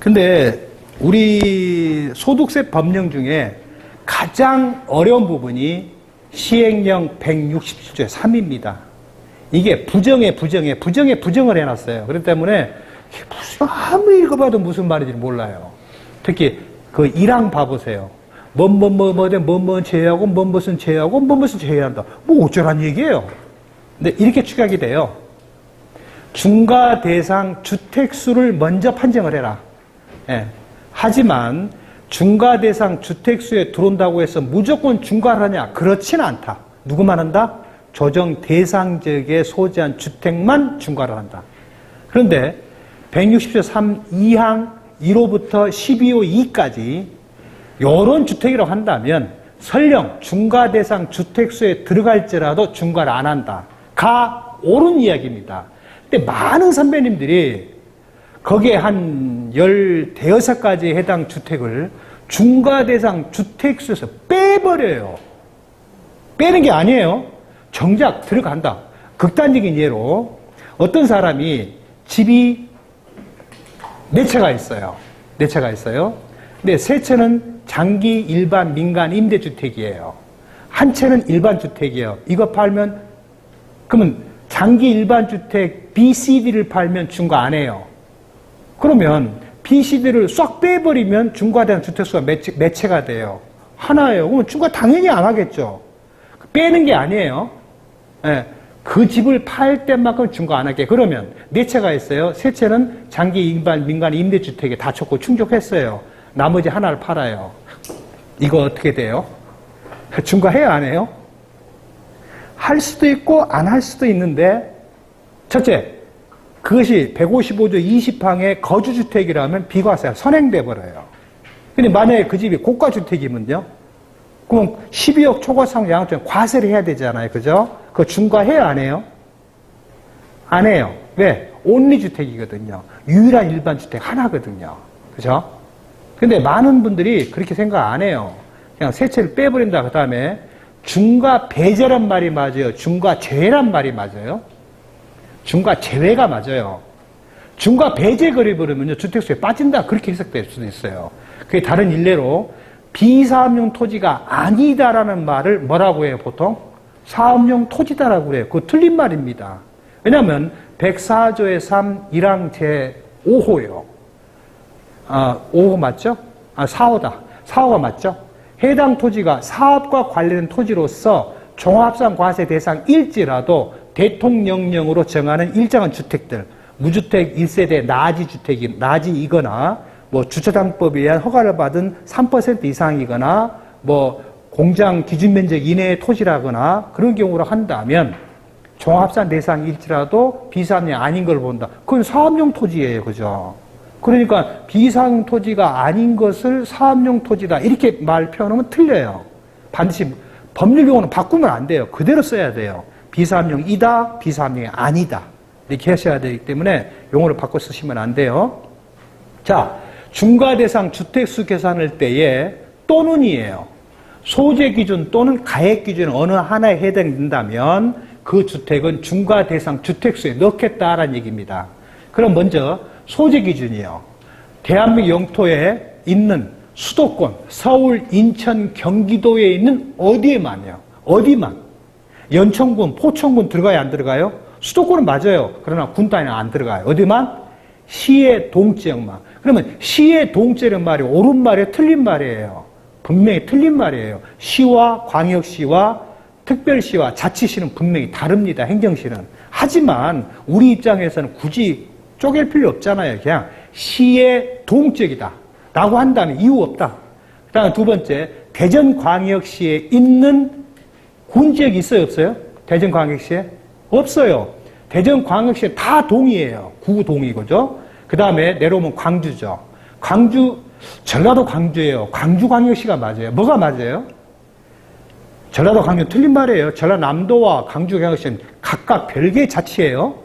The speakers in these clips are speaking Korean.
근데 우리 소득세 법령 중에 가장 어려운 부분이 시행령 167조의 3입니다. 이게 부정에 부정을 해놨어요. 그렇기 때문에 아무리 읽어봐도 무슨 말인지 몰라요. 특히 그 1항 봐보세요. 뭔 제외하고 뭔 제외한다. 뭐 어쩌란 얘기예요. 근데 이렇게 축약이 돼요. 중과 대상 주택수를 먼저 판정을 해라. 예. 하지만 중과 대상 주택수에 들어온다고 해서 무조건 중과를 하냐? 그렇지는 않다. 누구만 한다? 조정 대상 지역에 소재한 주택만 중과를 한다. 그런데 160조 3 2항 1호부터 12호 2까지 이런 주택이라고 한다면 설령 중과 대상 주택수에 들어갈지라도 중과를 안 한다. 가 옳은 이야기입니다. 근데 많은 선배님들이 거기에 한 15가지에 해당 주택을 중과 대상 주택수에서 빼버려요. 빼는 게 아니에요. 정작 들어간다. 극단적인 예로 어떤 사람이 집이 4채가 있어요. 4채가 있어요. 근데 3채는 장기 일반 민간 임대주택이에요. 한 채는 일반 주택이에요. 이거 팔면 그러면 장기 일반 주택 BCD를 팔면 중과 안 해요. 그러면 BCD를 싹 빼버리면 중과대상 주택수가 몇 채가 돼요? 하나예요. 그러면 중과 당연히 안 하겠죠. 빼는 게 아니에요. 예, 그 집을 팔 때만큼 중과 안 할게. 그러면 4채가 있어요. 3채는 장기 일반 민간 임대주택에 다 쳤고 충족했어요. 나머지 하나를 팔아요. 이거 어떻게 돼요? 중과해요, 안 해요? 할 수도 있고 안 할 수도 있는데, 첫째, 그것이 155조 20항의 거주주택이라면 비과세 선행돼 버려요. 근데 만약에 그 집이 고가주택이면요? 그럼 12억 초과상 양도세 과세를 해야 되잖아요. 그죠? 그거 중과해요, 안 해요? 안 해요. 왜? 온리주택이거든요. 유일한 일반 주택 하나거든요. 그죠? 근데 많은 분들이 그렇게 생각 안 해요. 그냥 세 채를 빼버린다. 그 다음에 중과 배제란 말이 맞아요? 중과 제외란 말이 맞아요? 중과 제외가 맞아요. 중과 배제 그려버리면요, 주택수에 빠진다. 그렇게 해석될 수도 있어요. 그게 다른 일례로 비사업용 토지가 아니다라는 말을 뭐라고 해요, 보통? 사업용 토지다라고 그래요. 그거 틀린 말입니다. 왜냐하면 104조의 3 1항 제5호예요. 5호 맞죠? 4호다. 4호가 맞죠? 해당 토지가 사업과 관련된 토지로서 종합상과세 대상일지라도 대통령령으로 정하는 일정한 주택들, 무주택 1세대 나지이거나 뭐 주차장법에 의한 허가를 받은 3% 이상이거나 뭐 공장 기준 면적 이내의 토지라거나 그런 경우로 한다면 종합산 대상일지라도 비사업용이 아닌 걸 본다. 그건 사업용 토지예요. 그죠? 그러니까 비사업용 토지가 아닌 것을 사업용 토지다. 이렇게 말 표현하면 틀려요. 반드시 법률 용어는 바꾸면 안 돼요. 그대로 써야 돼요. 비사업용이다, 비사업용이 아니다. 이렇게 하셔야 되기 때문에 용어를 바꿔 쓰시면 안 돼요. 자, 중과대상 주택수 계산할 때에 또는이에요. 소재 기준 또는 가액 기준 어느 하나에 해당된다면 그 주택은 중과대상 주택수에 넣겠다라는 얘기입니다. 그럼 먼저 소재 기준이요. 대한민국 영토에 있는 수도권, 서울, 인천, 경기도에 있는 어디에만요. 어디만. 연천군, 포천군 들어가요, 안 들어가요? 수도권은 맞아요. 그러나 군 단위는 안 들어가요. 어디만? 시의 동지역만. 그러면 시의 동지역은 말이 옳은 말이에요, 틀린 말이에요? 분명히 틀린 말이에요. 시와 광역시와 특별시와 자치시는 분명히 다릅니다. 행정시는. 하지만 우리 입장에서는 굳이 쪼갤 필요 없잖아요. 그냥 시의 동지역이다 라고 한다면 이유 없다. 그 다음에 두 번째, 대전광역시에 있는 군지역이 있어요, 없어요? 대전광역시에? 없어요. 대전광역시에 다 동이에요. 구동이, 그죠? 그 다음에 내려오면 광주죠. 광주, 전라도 광주예요. 광주광역시가 맞아요. 뭐가 맞아요? 전라도 광주 틀린 말이에요. 전라남도와 광주광역시는 각각 별개의 자치예요.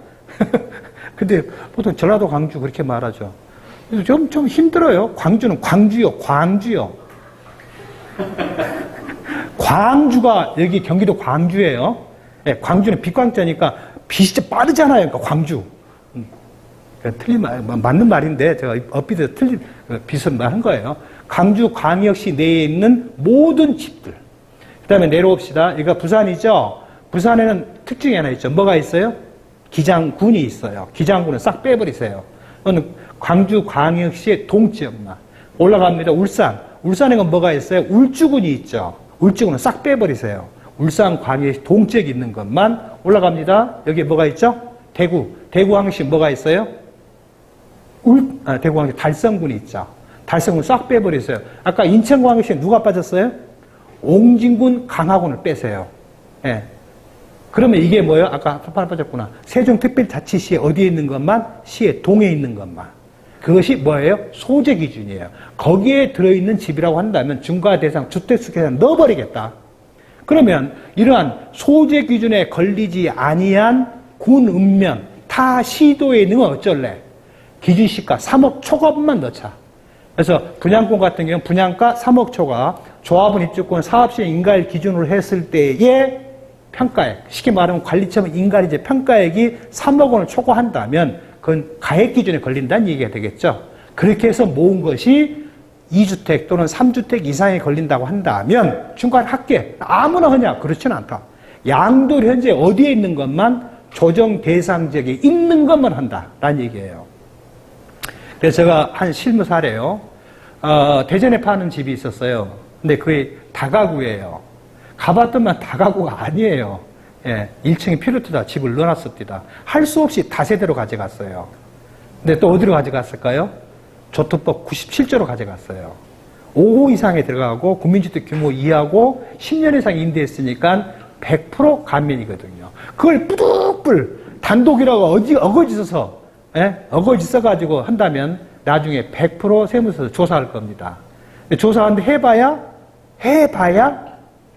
근데 보통 전라도 광주 그렇게 말하죠. 좀 힘들어요. 광주는 광주요. 광주가 여기 경기도 광주예요. 네, 광주는 빛광자니까 빛이 진짜 빠르잖아요. 그러니까 광주. 맞는 말인데, 제가 업비드 비슷한 말 한 거예요. 광주광역시 내에 있는 모든 집들. 그 다음에 내려옵시다. 여기가 부산이죠? 부산에는 특징이 하나 있죠. 뭐가 있어요? 기장군이 있어요. 기장군은 싹 빼버리세요. 그건 광주광역시의 동지역만. 올라갑니다. 울산. 울산에는 뭐가 있어요? 울주군이 있죠. 울주군은 싹 빼버리세요. 울산광역시 동지역이 있는 것만 올라갑니다. 여기에 뭐가 있죠? 대구. 대구광역시 뭐가 있어요? 대구광역시 달성군이 있죠. 달성군 싹 빼버리세요. 아까 인천광역시에 누가 빠졌어요? 옹진군, 강화군을 빼세요. 예. 그러면 이게 뭐예요? 아까 하나 빠졌구나. 세종특별자치시에 어디에 있는 것만? 시의 동에 있는 것만. 그것이 뭐예요? 소재 기준이에요. 거기에 들어있는 집이라고 한다면 중과대상 주택수 계산 넣어버리겠다. 그러면 이러한 소재 기준에 걸리지 아니한 군 읍면 타 시도에 있는 건 어쩔래? 기준시가 3억 초과분만 넣자. 그래서 분양권 같은 경우는 분양가 3억 초과, 조합원 입주권 사업시행 인가일 기준으로 했을 때의 평가액, 쉽게 말하면 관리처분 인가이제 평가액이 3억 원을 초과한다면 그건 가액 기준에 걸린다는 얘기가 되겠죠. 그렇게 해서 모은 것이 2주택 또는 3주택 이상에 걸린다고 한다면 중간 합계 아무나 하냐? 그렇지는 않다. 양도를 현재 어디에 있는 것만 조정 대상 지역에 있는 것만 한다라는 얘기예요. 그래서 제가 한 실무 사례요. 대전에 파는 집이 있었어요. 근데 그게 다가구예요. 가봤더만 다가구가 아니에요. 예, 1층에 필요트다 집을 넣어놨었디다. 할 수 없이 다세대로 가져갔어요. 근데 또 어디로 가져갔을까요? 조특법 97조로 가져갔어요. 5호 이상에 들어가고 국민주택 규모 이하고 10년 이상 임대했으니까 100% 감면이거든요. 그걸 뿌득불 단독이라고 어거지 써서 어거지 써가지고 한다면 나중에 100% 세무서에서 조사할 겁니다. 조사하는데 해봐야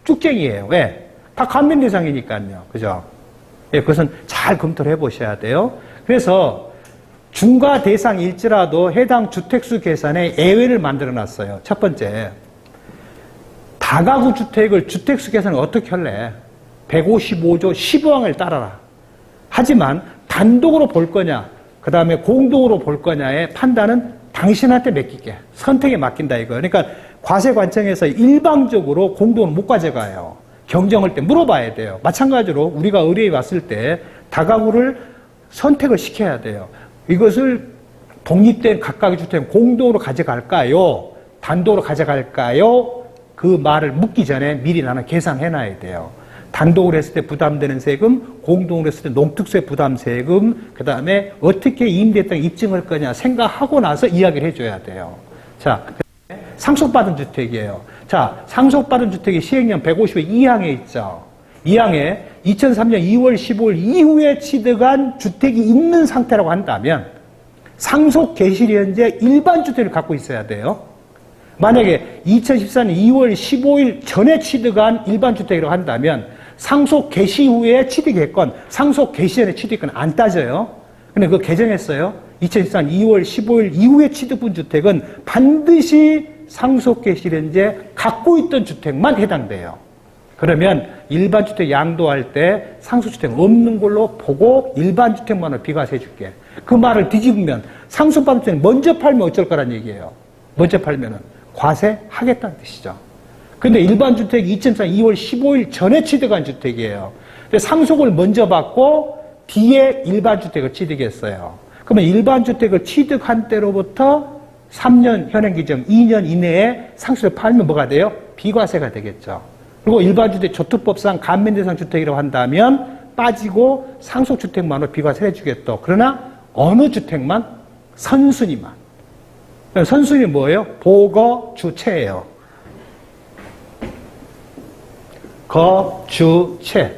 쭉쟁이에요. 왜? 다 감면 대상이니까요. 그죠? 예, 그것은 잘 검토를 해보셔야 돼요. 그래서 중과 대상일지라도 해당 주택수 계산에 예외를 만들어 놨어요. 첫 번째, 다가구 주택을 주택수 계산을 어떻게 할래? 155조 15항을 따라라. 하지만 단독으로 볼 거냐, 그 다음에 공동으로 볼 거냐의 판단은 당신한테 맡길게. 선택에 맡긴다 이거예요. 그러니까 과세관청에서 일방적으로 공동은 못 가져가요. 경정할 때 물어봐야 돼요. 마찬가지로 우리가 의뢰에 왔을 때 다가구를 선택을 시켜야 돼요. 이것을 독립된 각각의 주택 공동으로 가져갈까요? 단독으로 가져갈까요? 그 말을 묻기 전에 미리 나는 계산해놔야 돼요. 단독으로 했을 때 부담되는 세금, 공동으로 했을 때 농특세 부담 세금, 그 다음에 어떻게 임대했다는 입증할 거냐 생각하고 나서 이야기를 해줘야 돼요. 자, 상속받은 주택이에요. 자, 상속받은 주택이 시행령 150의 2항에 있죠. 2항에 2003년 2월 15일 이후에 취득한 주택이 있는 상태라고 한다면 상속 개시일 현재 일반 주택을 갖고 있어야 돼요. 만약에 2014년 2월 15일 전에 취득한 일반 주택이라고 한다면 상속 개시 후에 취득했건 상속 개시 전에 취득했건 안 따져요. 근데 그거 개정했어요. 2014년 2월 15일 이후에 취득분 주택은 반드시 상속 개시 현재 갖고 있던 주택만 해당돼요. 그러면 일반 주택 양도할 때 상속주택 없는 걸로 보고 일반 주택만을 비과세 해줄게. 그 말을 뒤집으면 상속받은 주택 먼저 팔면 어쩔 거란 얘기예요. 먼저 팔면은 과세하겠다는 뜻이죠. 근데 일반 주택이 2004년 2월 15일 전에 취득한 주택이에요. 상속을 먼저 받고 뒤에 일반 주택을 취득했어요. 그러면 일반 주택을 취득한 때로부터 3년 현행 기점 2년 이내에 상속을 팔면 뭐가 돼요? 비과세가 되겠죠. 그리고 일반 주택 조특법상 감면 대상 주택이라고 한다면 빠지고 상속주택만으로 비과세를 해주겠다. 그러나 어느 주택만? 선순위만. 선순위 뭐예요? 보거주채예요. 거주채.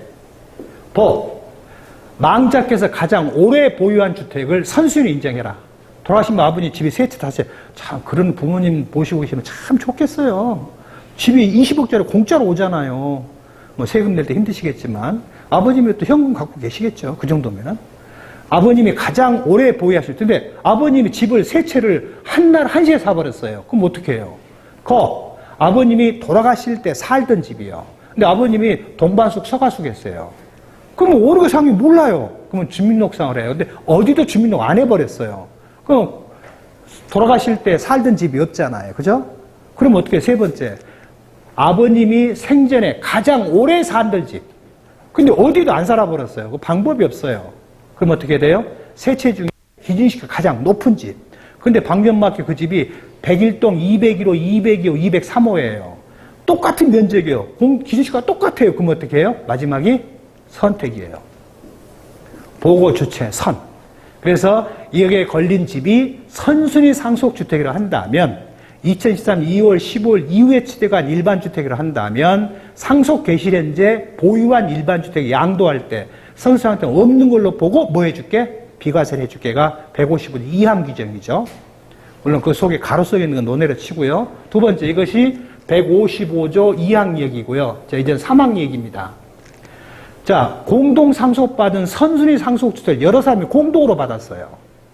망자께서 가장 오래 보유한 주택을 선순위 인정해라. 돌아가신 아버님 집이 세 채 다세. 참 그런 부모님 모시고 계시면 참 좋겠어요. 집이 20억짜리 공짜로 오잖아요. 뭐 세금 낼 때 힘드시겠지만 아버님이 또 현금 갖고 계시겠죠. 그 정도면 아버님이 가장 오래 보유하실 텐데 아버님이 집을 세 채를 한날 한시에 사버렸어요. 그럼 어떻게 해요? 아버님이 돌아가실 때 살던 집이요. 근데 아버님이 동반숙 서가숙 했어요. 그럼 오르고 상이 몰라요. 그러면 주민등록상을 해요. 근데 어디도 주민등록 안 해버렸어요. 그럼 돌아가실 때 살던 집이 없잖아요. 그죠? 그럼 어떻게, 세 번째. 아버님이 생전에 가장 오래 살던 집. 근데 어디도 안 살아버렸어요. 그 방법이 없어요. 그럼 어떻게 돼요? 세 채 중에 기준시가 가장 높은 집. 근데 방정맞게 그 집이 101동 201호, 202호, 203호예요. 똑같은 면적이에요. 기준시가 똑같아요. 그럼 어떻게 해요? 마지막이 선택이에요. 보고 주체 선. 그래서 여기에 걸린 집이 선순위 상속주택이라 한다면 2013 2월 15일 이후에 취득한 일반주택이라 한다면 상속 개시현재 보유한 일반주택 양도할 때 선수한테 없는 걸로 보고 뭐 해줄게? 비과세를 해줄게가 155조 이항 규정이죠. 물론 그 속에 가로 속에 있는 건 논외로 치고요. 두 번째, 이것이 155조 2항 얘기고요. 자, 이제는 3항 얘기입니다. 자, 공동 상속받은 선순위 상속주택을 여러 사람이 공동으로 받았어요.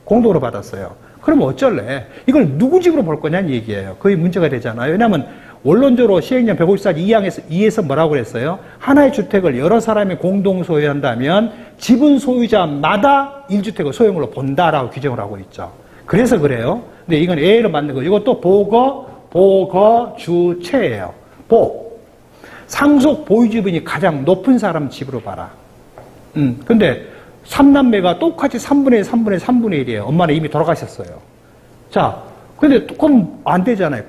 공동으로 받았어요. 그러면 어쩔래? 이걸 누구 집으로 볼 거냐는 얘기예요. 거의 문제가 되잖아요. 왜냐하면 원론적으로 시행령 154조 2항에서 뭐라고 그랬어요? 하나의 주택을 여러 사람이 공동 소유한다면 지분 소유자마다 1주택을 소유물로 본다라고 규정을 하고 있죠. 그래서 그래요. 근데 이건 A로 만든 거. 이것도 보거주체예요. 상속 보유지분이 가장 높은 사람 집으로 봐라. 근데 3남매가 똑같이 3분의 1, 3분의 3분의 1이에요. 엄마는 이미 돌아가셨어요. 자, 근데 그럼 안 되잖아요.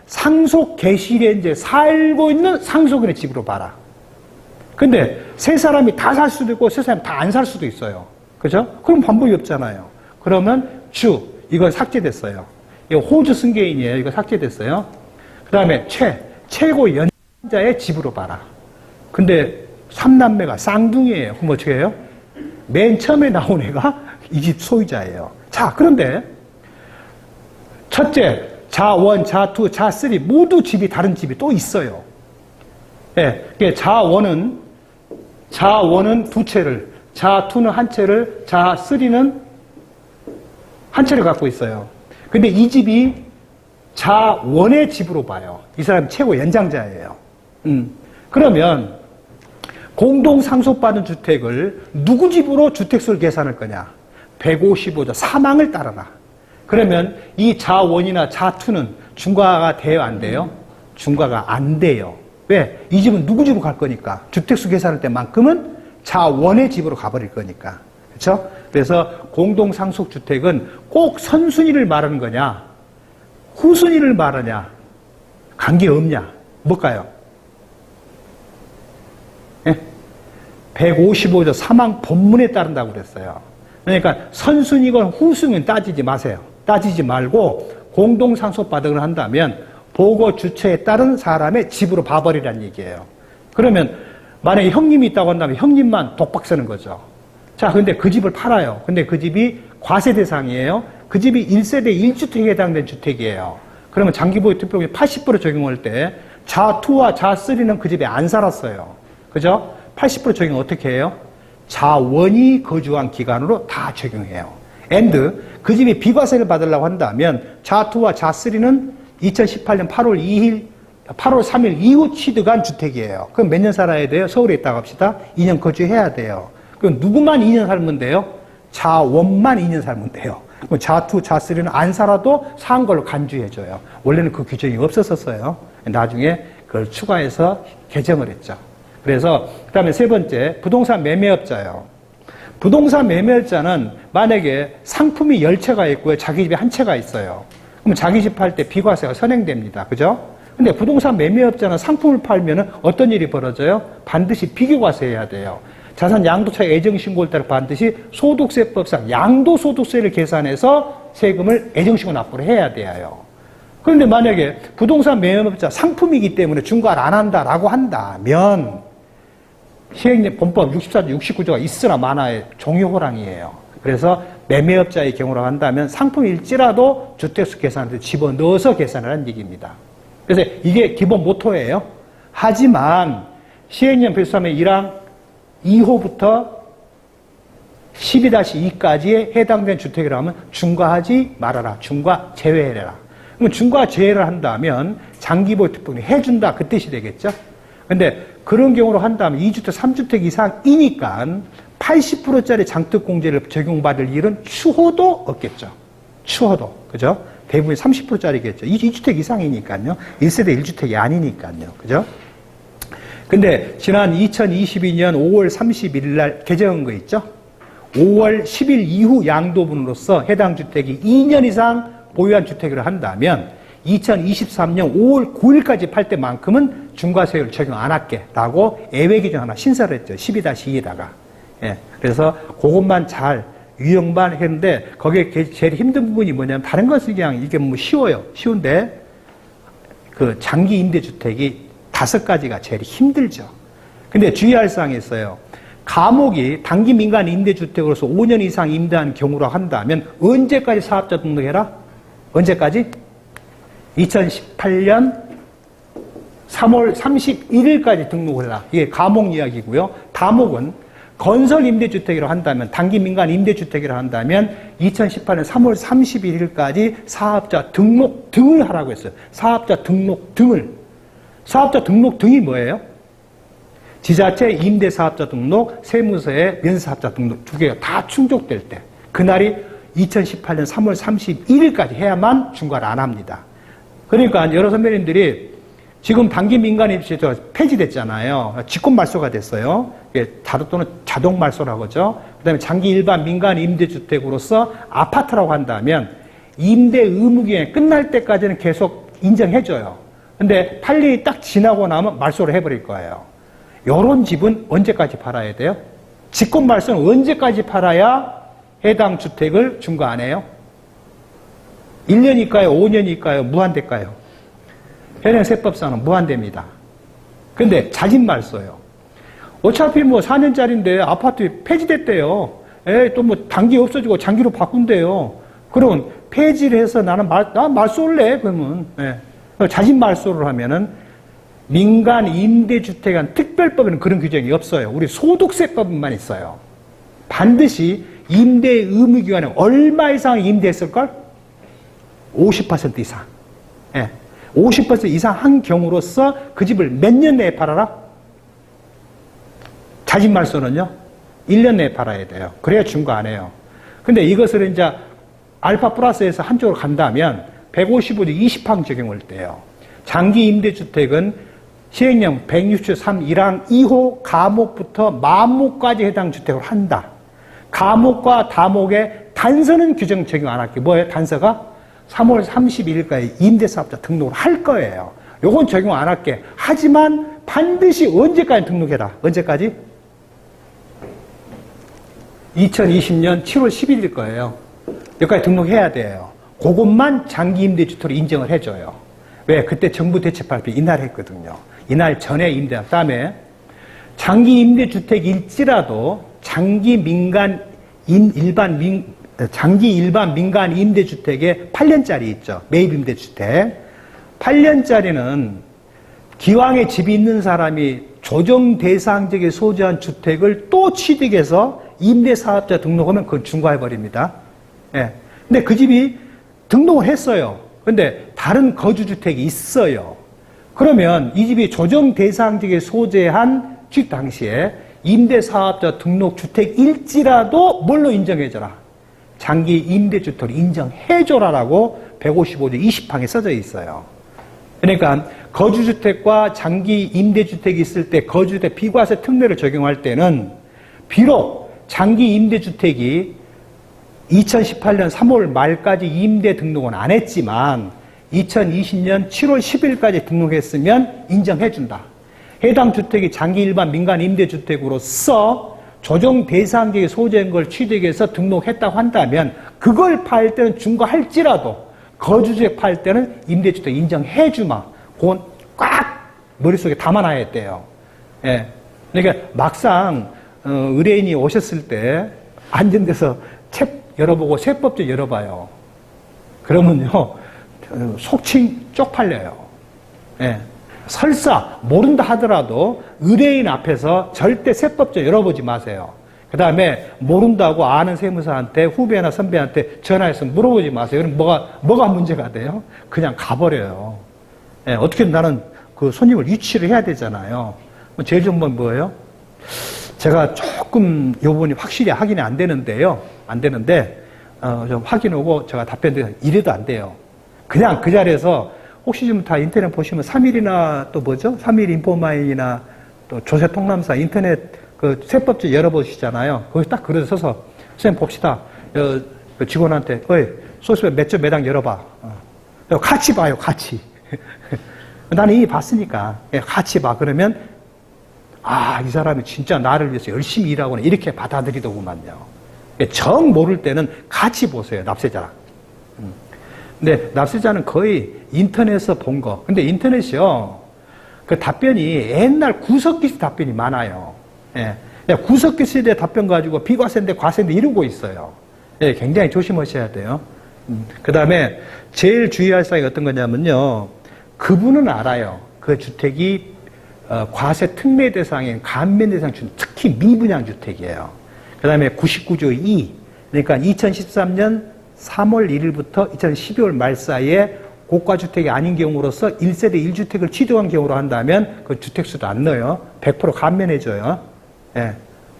상속 개시일에 이제 살고 있는 상속인의 집으로 봐라. 근데 세 사람이 다 살 수도 있고 세 사람이 다 안 살 수도 있어요. 그죠? 그럼 방법이 없잖아요. 그러면 이건 삭제됐어요. 이거 호주 승계인이에요. 이거 삭제됐어요. 그 다음에 최고 연자의 집으로 봐라. 근데 3남매가 쌍둥이에요. 그럼 어떻게 해요? 맨 처음에 나온 애가 이 집 소유자예요. 자, 그런데 첫째, 자1, 자2, 자3 모두 집이 다른 집이 또 있어요. 예, 자1은 두 채를, 자2는 한 채를, 자3는 한 채를 갖고 있어요. 근데 이 집이 자1의 집으로 봐요. 이 사람이 최고 연장자예요. 그러면 공동 상속받은 주택을 누구 집으로 주택수를 계산할 거냐? 155조 3항을 따라라. 그러면 이 자1이나 자2는 중과가 돼요, 안 돼요? 중과가 안 돼요. 왜? 이 집은 누구 집으로 갈 거니까. 주택수 계산할 때만큼은 자1의 집으로 가버릴 거니까. 그렇죠? 그래서 공동 상속주택은 꼭 선순위를 말하는 거냐? 후순위를 말하냐? 관계없냐? 뭘까요? 155조 3항 본문에 따른다고 그랬어요. 그러니까 선순위건 후순위는 따지지 마세요. 따지지 말고 공동상속받으려 한다면 보고 주체에 따른 사람의 집으로 봐버리라는 얘기예요. 그러면 만약에 형님이 있다고 한다면 형님만 독박 쓰는 거죠. 자, 근데 그 집을 팔아요. 근데 그 집이 과세 대상이에요. 그 집이 1세대 1주택에 해당된 주택이에요. 그러면 장기보유 투표율이 80% 적용할 때 자2와 자3는 그 집에 안 살았어요. 그죠? 80% 적용 어떻게 해요? 자1이 거주한 기간으로 다 적용해요. 그 집이 비과세를 받으려고 한다면 자2와 자3는 2018년 8월 3일 이후 취득한 주택이에요. 그럼 몇 년 살아야 돼요? 서울에 있다고 합시다. 2년 거주해야 돼요. 그럼 누구만 2년 살면 돼요? 자1만 2년 살면 돼요. 그럼 자2, 자3는 안 살아도 사한 걸로 간주해줘요. 원래는 그 규정이 없었어요. 나중에 그걸 추가해서 개정을 했죠. 그래서 그 다음에 세 번째, 부동산 매매업자예요. 부동산 매매업자는 만약에 상품이 10채가 있고요. 자기 집에 한 채가 있어요. 그럼 자기 집 팔 때 비과세가 선행됩니다. 그죠? 근데 부동산 매매업자는 상품을 팔면 어떤 일이 벌어져요? 반드시 비교과세해야 돼요. 자산 양도차익 애정신고를 따라 반드시 소득세법상 양도소득세를 계산해서 세금을 애정신고 납부를 해야 돼요. 그런데 만약에 부동산 매매업자 상품이기 때문에 중과를 안 한다라고 한다면 시행령 본법 64조 69조가 있으나 마나의 종이호랑이에요. 그래서 매매업자의 경우로 한다면 상품일지라도 주택수 계산을 집어넣어서 계산을 하는 얘기입니다. 그래서 이게 기본 모토예요. 하지만 시행령 103의 1항 2호부터 12-2까지에 해당된 주택이라 하면 중과하지 말아라. 중과 제외해라. 그럼 중과 제외를 한다면 장기보유 특별히 해준다. 그 뜻이 되겠죠. 근데 그런 경우로 한다면 2주택, 3주택 이상이니까 80%짜리 장특공제를 적용받을 일은 추호도 없겠죠. 추호도. 그죠? 대부분 30%짜리겠죠. 2주택 이상이니까요. 1세대 1주택이 아니니까요. 그죠? 근데 지난 2022년 5월 31일 날 개정한 거 있죠? 5월 10일 이후 양도분으로서 해당 주택이 2년 이상 보유한 주택을 한다면 2023년 5월 9일까지 팔 때만큼은 중과세율 적용 안 할게라고 예외 기준 하나 신설을 했죠. 12-2에다가. 예. 그래서 그것만 잘 유형만 했는데 거기에 제일 힘든 부분이 뭐냐면 다른 것은 그냥 이게 뭐 쉬워요. 쉬운데 그 장기 임대주택이 5가지가 제일 힘들죠. 근데 주의할 사항이 있어요. 감옥이 단기 민간 임대주택으로서 5년 이상 임대한 경우로 한다면 언제까지 사업자 등록해라? 언제까지? 2018년 3월 31일까지 등록을 해라. 이게 감옥 이야기고요. 다목은 건설 임대주택이라고 한다면, 단기 민간 임대주택이라고 한다면 2018년 3월 31일까지 사업자 등록 등을 하라고 했어요. 사업자 등록 등을. 사업자 등록 등이 뭐예요? 지자체 임대사업자 등록, 세무서의 면세사업자 등록 두 개가 다 충족될 때 그날이 2018년 3월 31일까지 해야만 중과를 안 합니다. 그러니까 여러 선배님들이 지금 단기 민간 임대주택 폐지됐잖아요. 직권말소가 됐어요. 또는 자동말소라고 하죠. 그다음에 장기 일반 민간 임대주택으로서 아파트라고 한다면 임대 의무기간이 끝날 때까지는 계속 인정해줘요. 근데 8년이 딱 지나고 나면 말소를 해버릴 거예요. 요런 집은 언제까지 팔아야 돼요? 직권말소는 언제까지 팔아야 해당 주택을 중과 안 해요? 1년일까요? 5년일까요? 무한대일까요? 현행 세법상은 무한대입니다. 근데 자진말소예요. 어차피 뭐 4년짜리인데 아파트 폐지됐대요. 또 뭐 단기 없어지고 장기로 바꾼대요. 그러면 폐지를 해서 나 말소를 해, 그러면. 자진 말소를 하면은 민간 임대주택한 특별법에는 그런 규정이 없어요. 우리 소득세법만 있어요. 반드시 임대 의무 기간에 얼마 이상 임대했을걸? 50% 이상. 50% 이상 한 경우로서 그 집을 몇 년 내에 팔아라? 자진 말소는요? 1년 내에 팔아야 돼요. 그래야 중과 안 해요. 근데 이것을 이제 알파 플러스에서 한쪽으로 간다면 155조 20항 적용할 때요. 장기 임대주택은 시행령 163 1항 2호 가목부터 마목까지 해당 주택을 한다. 가목과 다목의 단서는 규정 적용 안 할게. 뭐예요? 단서가 3월 31일까지 임대사업자 등록을 할 거예요. 요건 적용 안 할게. 하지만 반드시 언제까지 등록해라. 언제까지? 2020년 7월 10일일 거예요. 여기까지 등록해야 돼요. 그것만 장기 임대주택으로 인정을 해줘요. 왜? 그때 정부 대책 발표 이날 했거든요. 이날 전에 임대한 다음에 장기 임대주택일지라도 장기 일반 민간 임대주택에 8년짜리 있죠. 매입 임대주택. 8년짜리는 기왕에 집이 있는 사람이 조정 대상지역에 소재한 주택을 또 취득해서 임대사업자 등록하면 그건 중과해버립니다. 근데 그 집이 등록을 했어요. 근데 다른 거주주택이 있어요. 그러면 이 집이 조정 대상지역에 소재한 취득 당시에 임대사업자 등록주택일지라도 뭘로 인정해줘라? 장기 임대주택으로 인정해줘라라고 155조 20항에 써져 있어요. 그러니까 거주주택과 장기 임대주택이 있을 때 거주주택 비과세 특례를 적용할 때는 비록 장기 임대주택이 2018년 3월 말까지 임대 등록은 안 했지만 2020년 7월 10일까지 등록했으면 인정해준다. 해당 주택이 장기 일반 민간 임대주택으로서 조정 대상지역에 소재한 걸 취득해서 등록했다고 한다면 그걸 팔 때는 중과할지라도 거주주택 팔 때는 임대주택 인정해주마. 그건 꽉 머릿속에 담아놔야 돼요. 그러니까 막상 의뢰인이 오셨을 때 앉은 데서 책 열어보고 세법조 열어봐요. 그러면요 속칭 쪽팔려요. 설사 모른다 하더라도 의뢰인 앞에서 절대 세법조 열어보지 마세요. 그 다음에 모른다고 아는 세무사한테 후배나 선배한테 전화해서 물어보지 마세요. 그럼 뭐가 문제가 돼요? 그냥 가버려요. 어떻게든 나는 그 손님을 유치를 해야 되잖아요. 제일 좋은 건 뭐예요? 제가 조금 이 부분이 확실히 확인이 안 되는데요. 안 되는데, 좀 확인하고 제가 답변드려요. 이래도 안 돼요. 그냥 그 자리에서 혹시 좀 다 인터넷 보시면 3일이나 또 뭐죠? 3일 인포마인이나 또 조세통남사 인터넷 그 세법제 열어보시잖아요. 거기 딱 글을 써서 선생님 봅시다. 그 직원한테, 어이, 소스웹 몇 점 매당 열어봐. 같이 봐요, 같이. 나는 이미 봤으니까. 같이 봐. 그러면, 아, 이 사람이 진짜 나를 위해서 열심히 일하구나. 이렇게 받아들이더구만요. 정 모를 때는 같이 보세요, 납세자랑. 근데 납세자는 거의 인터넷에서 본 거. 근데 인터넷이요. 그 답변이 옛날 구석기 답변이 많아요. 예. 구석기 시대 답변 가지고 비과세인데 과세인데 이러고 있어요. 예, 굉장히 조심하셔야 돼요. 그 다음에 제일 주의할 사항이 어떤 거냐면요. 그분은 알아요. 그 주택이 과세 특례 대상인 감면 대상 주택, 특히 미분양 주택이에요. 그 다음에 99조 2, 그러니까 2013년 3월 1일부터 2012월 말 사이에 고가주택이 아닌 경우로서 1세대 1주택을 취득한 경우로 한다면 그 주택수도 안 넣어요. 100% 감면해줘요. 예.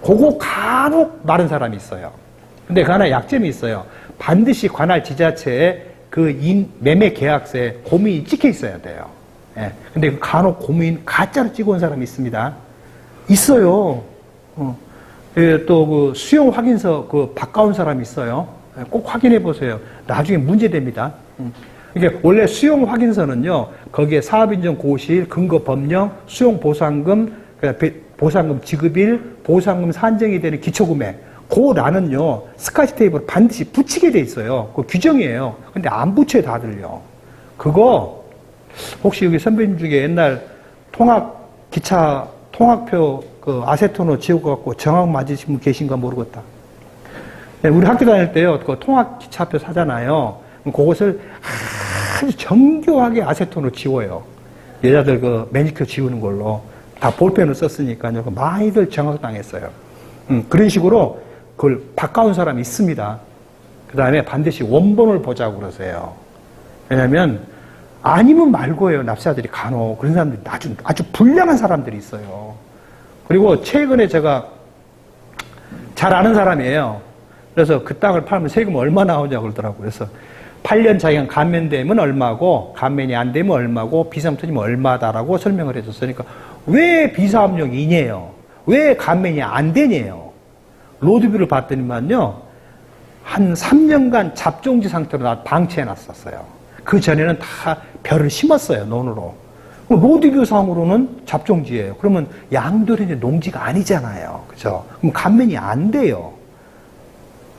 그거 간혹 마른 사람이 있어요. 근데 그 하나 약점이 있어요. 반드시 관할 지자체에 그 매매 계약서에 고민이 찍혀 있어야 돼요. 예. 근데 그 간혹 고민 가짜로 찍어온 사람이 있습니다. 있어요. 또 그 수용 확인서 그 바꿔온 사람이 있어요. 꼭 확인해 보세요. 나중에 문제됩니다. 이게 원래 수용 확인서는요, 거기에 사업인정 고시일, 근거 법령, 수용 보상금, 보상금 지급일, 보상금 산정이 되는 기초금액, 그 란은요, 스카치 테이프로 반드시 붙이게 돼 있어요. 그 규정이에요. 근데 안 붙여요, 다들요. 그거, 혹시 여기 선배님 중에 옛날 기차 통학표 그 아세톤으로 지워갖고 정확 맞으신 분 계신가 모르겠다. 우리 학교 다닐 때요, 그 통학 기차표 사잖아요. 그것을 아주 정교하게 아세톤으로 지워요. 여자들 그 매니큐어 지우는 걸로. 다 볼펜을 썼으니까요. 많이들 정확당했어요. 그런 식으로 그걸 바꿔온 사람이 있습니다. 그 다음에 반드시 원본을 보자고 그러세요. 왜냐면, 아니면 말고예요. 납세자들이 간혹. 그런 사람들이 아주 불량한 사람들이 있어요. 그리고 최근에 제가 잘 아는 사람이에요. 그래서 그 땅을 팔면 세금 얼마 나오냐고 그러더라고요. 그래서 8년 자기가 감면되면 얼마고, 감면이 안 되면 얼마고, 비상금 터지면 얼마다라고 설명을 해줬어요. 그러니까 왜 비상업용 2냐요? 왜 감면이 안 되냐요? 로드뷰를 봤더니만요, 한 3년간 잡종지 상태로 방치해놨었어요. 그 전에는 다 벼를 심었어요, 논으로. 로드뷰 상으로는 잡종지예요. 그러면 양도는 이제 농지가 아니잖아요. 그죠? 그럼 감면이 안 돼요.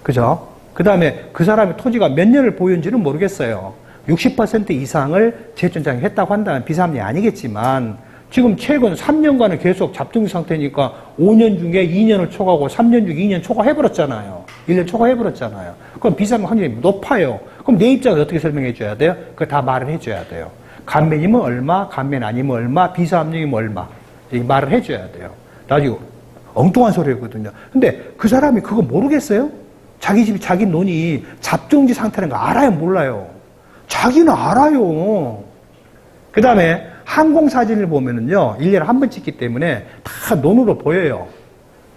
그죠? 그 다음에 그 사람의 토지가 몇 년을 보유한지는 모르겠어요. 60% 이상을 재천장에 했다고 한다면 비상업이 아니겠지만, 지금 최근 3년간은 계속 잡종지 상태니까 5년 중에 2년을 초과하고 3년 중에 2년 초과해버렸잖아요. 1년 초과해버렸잖아요. 그럼 비상업 확률이 높아요. 그럼 내 입장을 어떻게 설명해 줘야 돼요? 그거 다 말을 해줘야 돼요. 감면이면 얼마, 감면 아니면 얼마, 비상업용이면 얼마. 이 말을 해줘야 돼요. 나중에 엉뚱한 소리거든요. 근데 그 사람이 그거 모르겠어요? 자기 집이, 자기 논이 잡종지 상태라는 거 알아요, 몰라요? 자기는 알아요. 그 다음에 항공사진을 보면은요, 1년에 한 번 찍기 때문에 다 논으로 보여요.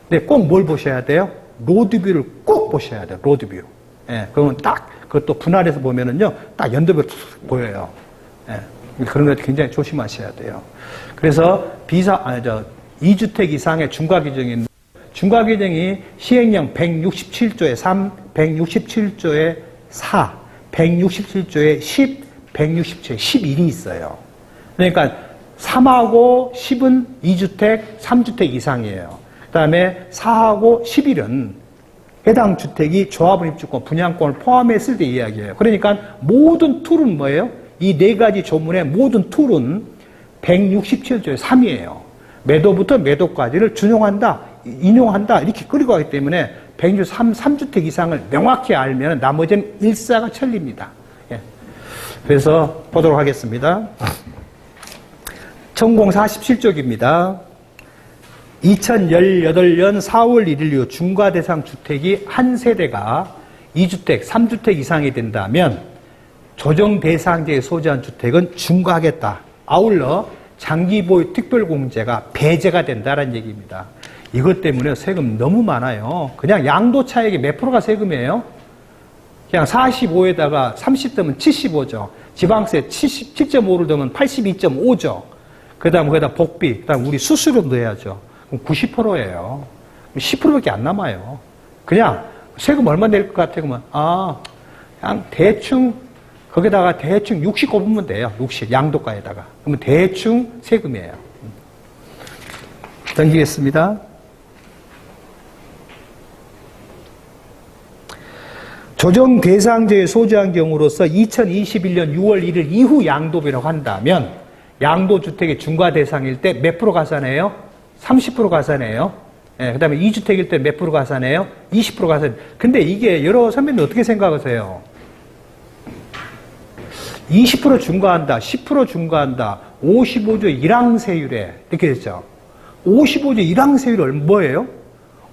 근데 꼭 뭘 보셔야 돼요? 로드뷰를 꼭 보셔야 돼요, 로드뷰. 예, 그러면 딱, 그것도 분할해서 보면은요, 딱 연도별로 보여요. 예, 그런 거 굉장히 조심하셔야 돼요. 그래서 2주택 이상의 중과규정인 중과규정이 시행령 167조의 3, 167조의 4, 167조의 10, 167조의 11이 있어요. 그러니까 3하고 10은 2주택, 3주택 이상이에요. 그 다음에 4하고 11은 해당 주택이 조합원 입주권, 분양권을 포함했을 때 이야기예요. 그러니까 모든 툴은 뭐예요? 이 네 가지 조문의 모든 툴은 167조의 3이에요. 매도부터 매도까지를 준용한다, 인용한다, 이렇게 끌고 가기 때문에 163, 3주택 이상을 명확히 알면 나머지는 일사가 천리입니다. 예. 그래서 보도록 하겠습니다. 천공 47쪽입니다. 2018년 4월 1일 이후 중과대상 주택이 한 세대가 2주택, 3주택 이상이 된다면 조정 대상제에 소재한 주택은 중과하겠다. 아울러 장기보유 특별공제가 배제가 된다는 얘기입니다. 이것 때문에 세금 너무 많아요. 그냥 양도 차익이 몇 프로가 세금이에요? 그냥 45에다가 30 더면 75죠. 지방세 7.5를 더면 82.5죠. 그 다음 거기다 복비, 그 다음 우리 수수료 넣어야죠. 그럼 90%예요. 10%밖에 안 남아요. 그냥 세금 얼마 낼 것 같아요? 그러면, 그냥 대충, 거기다가 대충 60 꼽으면 돼요. 60, 양도가에다가. 그러면 대충 세금이에요. 넘기겠습니다. 조정 대상자에 소지한 경우로서 2021년 6월 1일 이후 양도비라고 한다면 양도주택의 중과 대상일 때 몇 프로 가산해요? 30% 가산해요. 예, 그 다음에 2주택일 때 몇 프로 가산해요? 20% 가산. 근데 이게 여러 선배님 어떻게 생각하세요? 20% 중과한다, 10% 중과한다, 55조 1항세율에 이렇게 됐죠. 55조 1항세율이 뭐예요?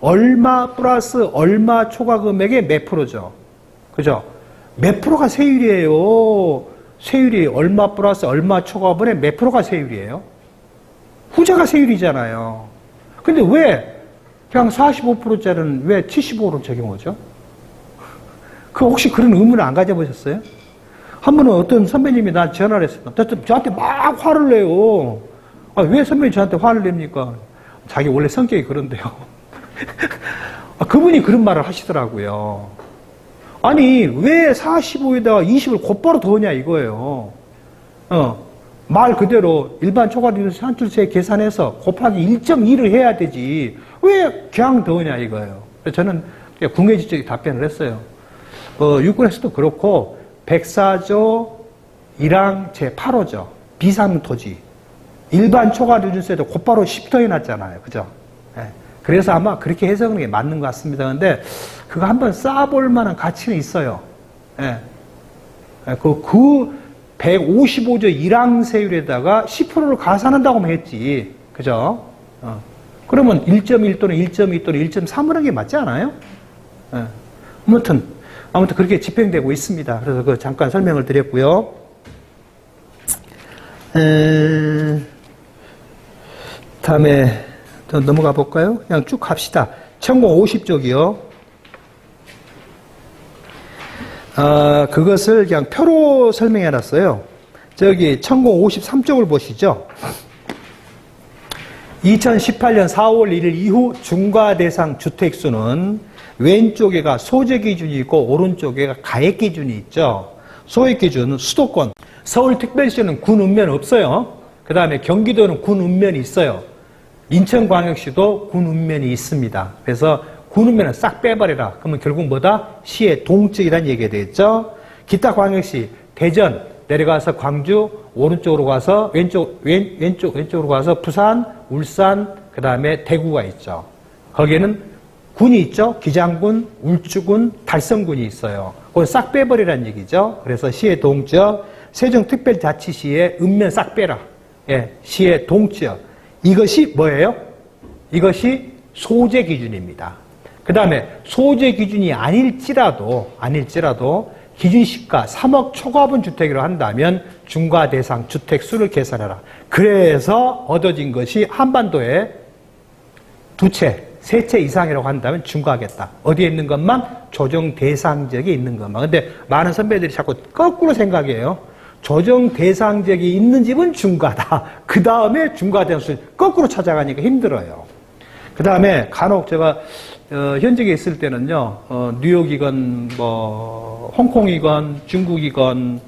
얼마 플러스 얼마 초과 금액의 몇 프로죠? 그죠? 몇 프로가 세율이에요? 세율이 얼마 플러스 얼마 초과분의 몇 프로가 세율이에요? 후자가 세율이잖아요. 근데 왜 그냥 45%짜리는 왜 75로 적용하죠? 그 혹시 그런 의문을 안 가져보셨어요? 한 번은 어떤 선배님이 나한테 전화를 했어요. 저한테 막 화를 내요. 왜 선배님이 저한테 화를 냅니까? 자기 원래 성격이 그런데요. 그분이 그런 말을 하시더라고요. 아니, 왜 45에다가 20을 곧바로 더냐 이거예요. 말 그대로 일반 초과이율 산출세 계산해서 곱하기 1.2를 해야 되지. 왜 그냥 더냐 이거예요. 그래서 저는 궁예지적인 답변을 했어요. 유권에서도 그렇고 104조 1항 제8호죠. 비상토지. 일반 초과이율세도 곧바로 10더 해놨잖아요. 그죠? 네. 그래서 아마 그렇게 해석하는 게 맞는 것 같습니다. 근데 그거 한번 쌓아볼 만한 가치는 있어요. 네. 그 155조 1항세율에다가 10%를 가산한다고 하면 했지. 그죠? 그러면 1.1 또는 1.2 또는 1.3을 한 게 맞지 않아요? 네. 아무튼 그렇게 집행되고 있습니다. 그래서 그 잠깐 설명을 드렸고요. 다음에 또 넘어가 볼까요? 그냥 쭉 갑시다. 천공 50쪽이요. 그것을 그냥 표로 설명해 놨어요. 저기 천공 53쪽을 보시죠. 2018년 4월 1일 이후 중과 대상 주택수는 왼쪽에가 소재 기준이 있고 오른쪽에가 가액 기준이 있죠. 소액 기준은 수도권, 서울특별시는 군 읍면 없어요. 그 다음에 경기도는 군 읍면이 있어요. 인천광역시도 군 읍면이 있습니다. 그래서 군 읍면은 싹 빼버려라. 그러면 결국 뭐다? 시의 동적이라는 얘기가 되겠죠. 기타 광역시, 대전 내려가서 광주, 오른쪽으로 가서 왼쪽으로 가서 부산, 울산, 그 다음에 대구가 있죠. 거기에는 군이 있죠. 기장군, 울주군, 달성군이 있어요. 그걸 싹 빼버리라는 얘기죠. 그래서 시의 동적, 세종특별자치시의 읍면 싹 빼라. 예, 시의 동적. 이것이 뭐예요? 이것이 소재 기준입니다. 그 다음에 소재 기준이 아닐지라도 기준시가 3억 초과분 주택으로 한다면 중과 대상 주택수를 계산해라. 그래서 얻어진 것이 한반도에 두 채, 세 채 이상이라고 한다면 중과하겠다. 어디에 있는 것만? 조정 대상 지역에 있는 것만. 근데 많은 선배들이 자꾸 거꾸로 생각해요. 조정 대상 지역이 있는 집은 중과다. 그 다음에 중과된 수 거꾸로 찾아가니까 힘들어요. 그 다음에 간혹 제가 현직에 있을 때는요, 뉴욕이건 뭐 홍콩이건 중국이건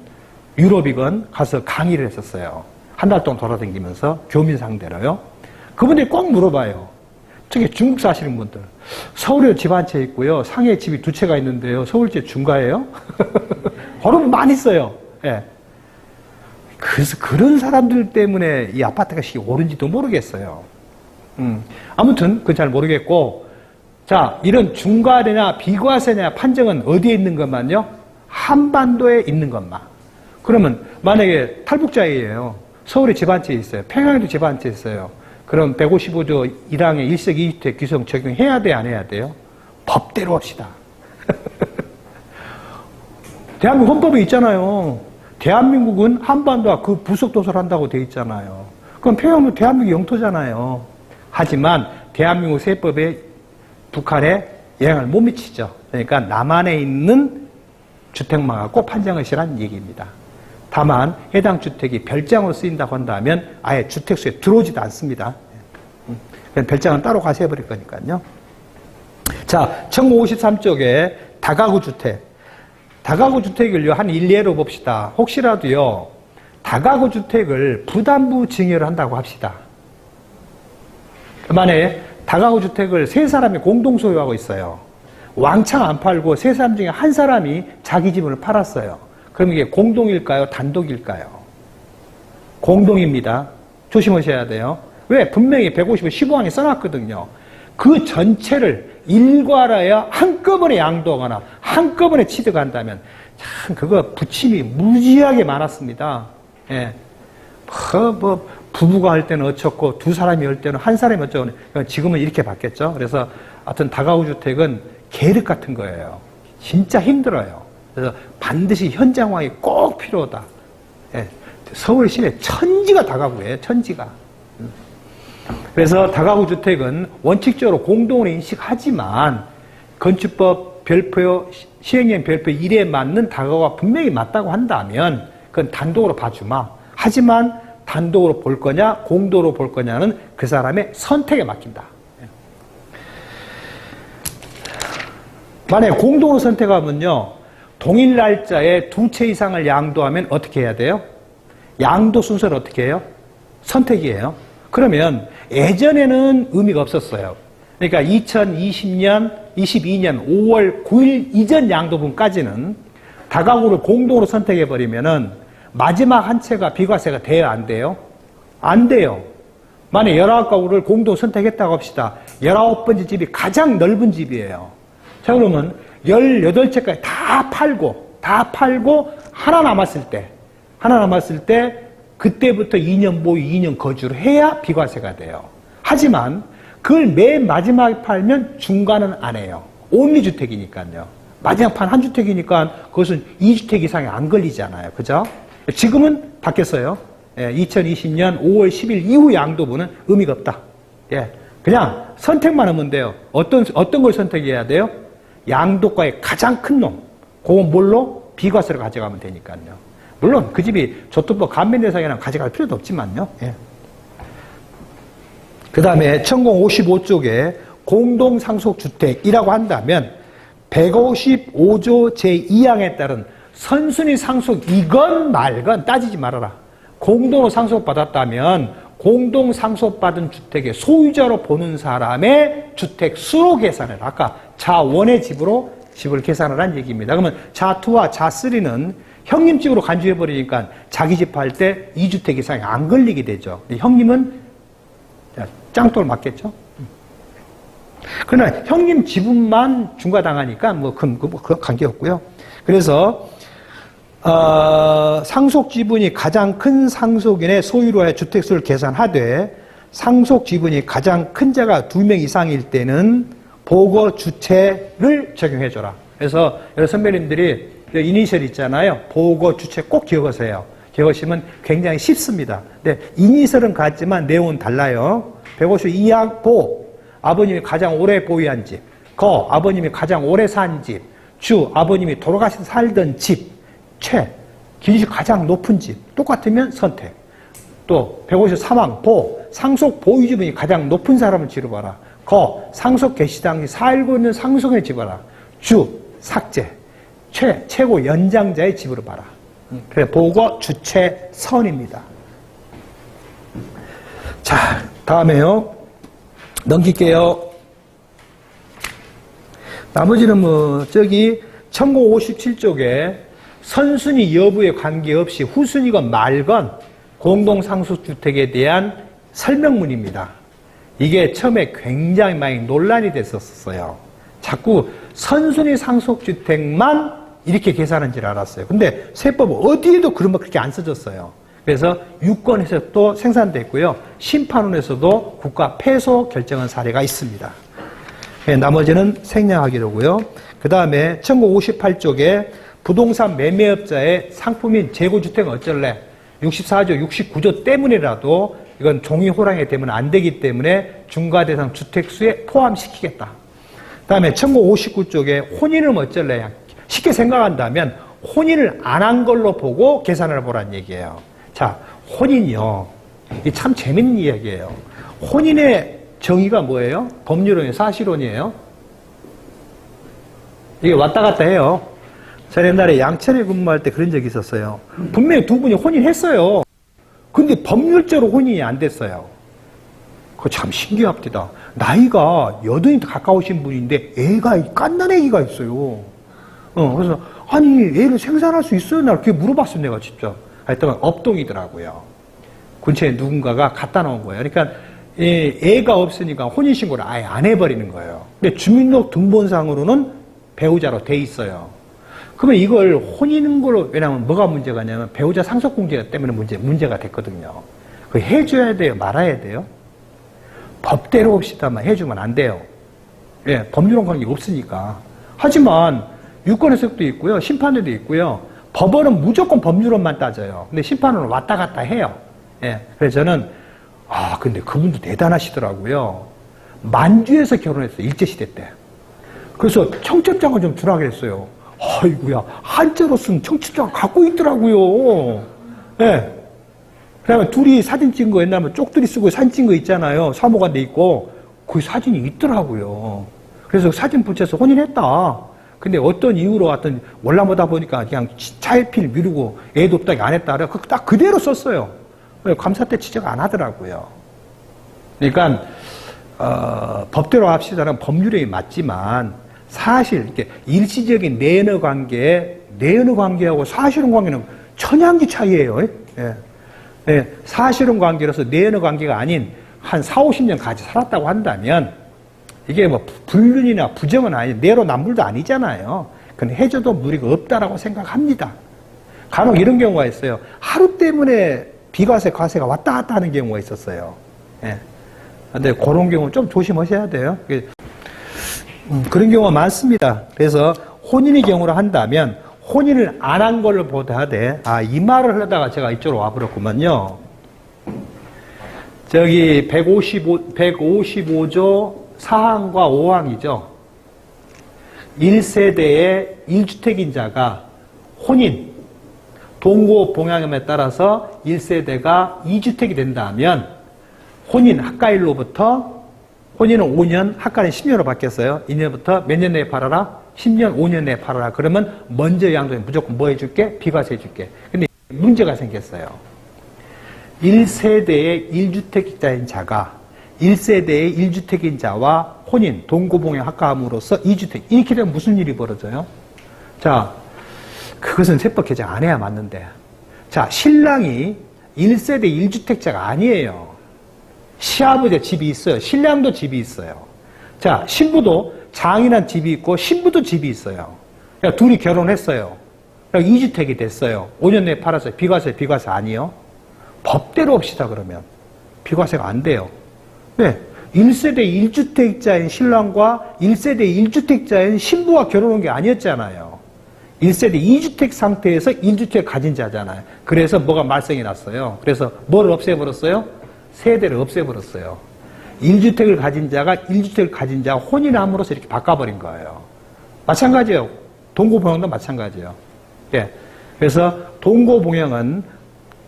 유럽이건 가서 강의를 했었어요. 한 달 동안 돌아다니면서 교민 상대로요. 그분들이 꼭 물어봐요. 특히 중국 사시는 분들. 서울에 집 한 채 있고요. 상해에 집이 두 채가 있는데요. 서울집 중과예요? 그런 분 많이 있어요. 예. 그래서 그런 사람들 때문에 이 아파트가 오른지도 모르겠어요. 아무튼 그건 잘 모르겠고, 자, 이런 중과세냐 비과세냐 판정은 어디에 있는 것만요? 한반도에 있는 것만. 그러면 만약에 탈북자예요. 서울에 집 한 채 있어요. 평양에도 집 한 채 있어요. 그럼 155조 1항의 일석 2주택 규정 적용해야 돼, 안 해야 돼요? 법대로 합시다. 대한민국 헌법에 있잖아요. 대한민국은 한반도와 그 부속 도서를 한다고 돼 있잖아요. 그럼 평양도 대한민국 영토잖아요. 하지만 대한민국 세법에 북한에 영향을 못 미치죠. 그러니까 남한에 있는 주택만 갖고 판정하시라는 얘기입니다. 다만 해당 주택이 별장으로 쓰인다고 한다면 아예 주택수에 들어오지도 않습니다. 별장은 따로 가서 해버릴 거니까요. 자, 1953쪽에 다가구 주택. 다가구 주택을요, 한 일례로 봅시다. 혹시라도요, 다가구 주택을 부담부 증여를 한다고 합시다. 만약에 다가구 주택을 세 사람이 공동 소유하고 있어요. 왕창 안 팔고 세 사람 중에 한 사람이 자기 집을 팔았어요. 그럼 이게 공동일까요? 단독일까요? 공동입니다. 조심하셔야 돼요. 왜? 분명히 150에 15항에 써놨거든요. 그 전체를 일괄하여 한꺼번에 양도하거나 한꺼번에 취득한다면 참 그거 부침이 무지하게 많았습니다. 예. 부부가 할 때는 어쩌고 두 사람이 할 때는 한 사람이 어쩌고 지금은 이렇게 바뀌었죠. 그래서 하여튼 다가구 주택은 계륵 같은 거예요. 진짜 힘들어요. 그래서 반드시 현장화가 꼭 필요하다. 예. 서울 시내 천지가 다가구예요. 천지가. 그래서 다가구 주택은 원칙적으로 공동으로 인식하지만 건축법 별표, 시행령 별표 1에 맞는 다가구가 분명히 맞다고 한다면 그건 단독으로 봐주마. 하지만 단독으로 볼 거냐 공동으로 볼 거냐는 그 사람의 선택에 맡긴다. 만약에 공동으로 선택하면요, 동일 날짜에 두 채 이상을 양도하면 어떻게 해야 돼요? 양도 순서를 어떻게 해요? 선택이에요. 그러면 예전에는 의미가 없었어요. 그러니까 2020년, 22년 5월 9일 이전 양도분까지는 다가구를 공동으로 선택해버리면은 마지막 한 채가 비과세가 돼요, 안 돼요? 안 돼요. 만약 19가구를 공동 선택했다고 합시다. 19번째 집이 가장 넓은 집이에요. 자, 그러면 18채까지 다 팔고 하나 남았을 때 그때부터 2년 보유, 2년 거주를 해야 비과세가 돼요. 하지만 그걸 맨 마지막에 팔면 중과는 안 해요. 옴니주택이니까요. 마지막 판 한 주택이니까 그것은 2주택 이상이 안 걸리잖아요. 그죠? 지금은 바뀌었어요. 2020년 5월 10일 이후 양도분은 의미가 없다. 예, 그냥 선택만 하면 돼요. 어떤 걸 선택해야 돼요? 양도가의 가장 큰 놈. 그건 뭘로? 비과세로 가져가면 되니까요. 물론 그 집이 조건법 감면 대상이랑 가져갈 필요도 없지만요. 예. 그 다음에 1055쪽에 공동상속주택이라고 한다면 155조 제2항에 따른 선순위 상속이건 말건 따지지 말아라. 공동으로 상속받았다면 공동상속받은 주택의 소유자로 보는 사람의 주택 수로 계산을 아까 자1의 집을 계산을 한 얘기입니다. 그러면 자2와 자3는 형님 집으로 간주해버리니까 자기 집 할 때 2주택 이상이 안 걸리게 되죠. 형님은 짱돌 맞겠죠? 그러나 형님 지분만 중과당하니까 그 관계없고요. 그래서 상속 지분이 가장 큰 상속인의 소유로 해 주택수를 계산하되 상속 지분이 가장 큰 자가 2명 이상일 때는 보고 주체를 적용해줘라. 그래서 여러 선배님들이 이니셜 있잖아요. 보고 주체 꼭 기억하세요. 기억하시면 굉장히 쉽습니다. 근데 이니셜은 같지만 내용은 달라요. 152항 보, 아버님이 가장 오래 보유한 집. 거, 아버님이 가장 오래 산 집. 주, 아버님이 돌아가신 살던 집. 최, 기준이 가장 높은 집. 똑같으면 선택. 또 153항 보, 상속 보유지분이 가장 높은 사람을 지르봐라. 거, 상속 개시 당시 살고 있는 상속인을 집어라. 주, 삭제. 최고 연장자의 집으로 봐라. 그래, 보고 주체 선입니다. 자, 다음에요. 넘길게요. 나머지는 저기 1057쪽에 선순위 여부에 관계없이 후순위건 말건 공동상속주택에 대한 설명문입니다. 이게 처음에 굉장히 많이 논란이 됐었어요. 자꾸 선순위 상속주택만 이렇게 계산한 줄 알았어요. 근데 세법 어디에도 그런 거 그렇게 안 써졌어요. 그래서 유권에서도 생산됐고요. 심판원에서도 국가 패소 결정한 사례가 있습니다. 네, 나머지는 생략하기로고요. 그 다음에 1058쪽에 부동산 매매업자의 상품인 재고주택은 어쩔래? 64조, 69조 때문이라도 이건 종이 호랑이 되면 안 되기 때문에 중과대상 주택수에 포함시키겠다. 그 다음에 1959쪽에 혼인을 어쩔래요? 쉽게 생각한다면 혼인을 안 한 걸로 보고 계산을 보란 얘기예요. 자, 혼인이요. 이게 참 재밌는 이야기예요. 혼인의 정의가 뭐예요? 법률론이에요? 사실론이에요? 이게 왔다 갔다 해요. 저 옛날에 양천에 근무할 때 그런 적이 있었어요. 분명히 두 분이 혼인했어요. 근데 법률적으로 혼인이 안 됐어요. 그거 참 신기합니다. 나이가 80이 가까우신 분인데 애가 깐난 애기가 있어요. 그래서 아니 애를 생산할 수 있어요? 나 그렇게 물어봤어 내가 진짜. 하여튼 업동이더라고요. 근처에 누군가가 갖다 놓은 거예요. 그러니까 애가 없으니까 혼인신고를 아예 안 해버리는 거예요. 근데 주민등록번호상으로는 배우자로 돼 있어요. 그러면 이걸 혼인으로, 왜냐하면 뭐가 문제가 있냐면 배우자 상속공제 때문에 문제가 됐거든요. 그거 해줘야 돼요? 말아야 돼요? 법대로 합시다만 해주면 안 돼요. 예, 법률론 관계 없으니까. 하지만 유권 해석도 있고요. 심판에도 있고요. 법원은 무조건 법률론만 따져요. 근데 심판은 왔다 갔다 해요. 예, 그래서 저는 근데 그분도 대단하시더라고요. 만주에서 결혼했어요. 일제시대 때. 그래서 청첩장을 좀 주라 그랬어요. 아이고야, 한자로 쓴 청첩장을 갖고 있더라고요. 예. 그다음에 둘이 사진 찍은 거 옛날에 쪽들이 쓰고 사진 찍은 거 있잖아요. 사모관 돼 있고. 그 사진이 있더라고요. 그래서 사진 붙여서 혼인했다. 근데 어떤 이유로 왔던 월남하다 보니까 그냥 차일피일 미루고 애도 없다고 안 했다. 그래 딱 그대로 썼어요. 감사 때 지적 안 하더라고요. 그러니까 법대로 합시다는 법률에 맞지만 사실 이렇게 일시적인 내연의 관계하고 사실혼 관계는 천양지 차이예요. 예. 예. 사실혼 관계로서 내연의 관계가 아닌 한 4, 50년 같이 살았다고 한다면 이게 뭐 불륜이나 부정은 아니 내로남불도 아니잖아요. 근데 해줘도 무리가 없다라고 생각합니다. 간혹 이런 경우가 있어요. 하루 때문에 비과세, 과세가 왔다 갔다 하는 경우가 있었어요. 예. 근데 그런 경우 좀 조심하셔야 돼요. 그런 경우가 많습니다. 그래서 혼인의 경우로 한다면 혼인을 안 한 걸로 보다 돼. 이 말을 하다가 제가 이쪽으로 와버렸구만요. 저기 155조 4항과 5항이죠. 1세대의 1주택인자가 혼인, 동거 봉양함에 따라서 1세대가 2주택이 된다면 혼인 학가일로부터 혼인은 5년, 학가는 10년으로 바뀌었어요. 2년부터 몇 년 내에 팔아라? 10년, 5년 내에 팔아라. 그러면 먼저 양도에 무조건 뭐 해줄게? 비과세 해줄게. 근데 문제가 생겼어요. 1세대의 1주택자인 자가 1세대의 1주택인 자와 혼인, 동거봉양 학가함으로써 2주택. 이렇게 되면 무슨 일이 벌어져요? 자, 그것은 세법 개정 안 해야 맞는데. 자, 신랑이 1세대 1주택자가 아니에요. 시아버지 집이 있어요. 신랑도 집이 있어요. 자, 신부도 장인한 집이 있고 신부도 집이 있어요. 그러니까 둘이 결혼했어요. 그러니까 2주택이 됐어요. 5년 내에 팔았어요. 비과세 아니요? 법대로 합시다 그러면. 비과세가 안 돼요. 왜? 1세대 1주택자인 신랑과 1세대 1주택자인 신부가 결혼한 게 아니었잖아요. 1세대 2주택 상태에서 1주택 가진 자잖아요. 그래서 뭐가 말썽이 났어요. 그래서 뭐를 없애버렸어요? 세대를 없애버렸어요. 1주택을 가진 자가 1주택을 가진 자와 혼인함으로써 이렇게 바꿔버린 거예요. 마찬가지예요. 동거봉양도 마찬가지예요. 예. 그래서 동거봉양은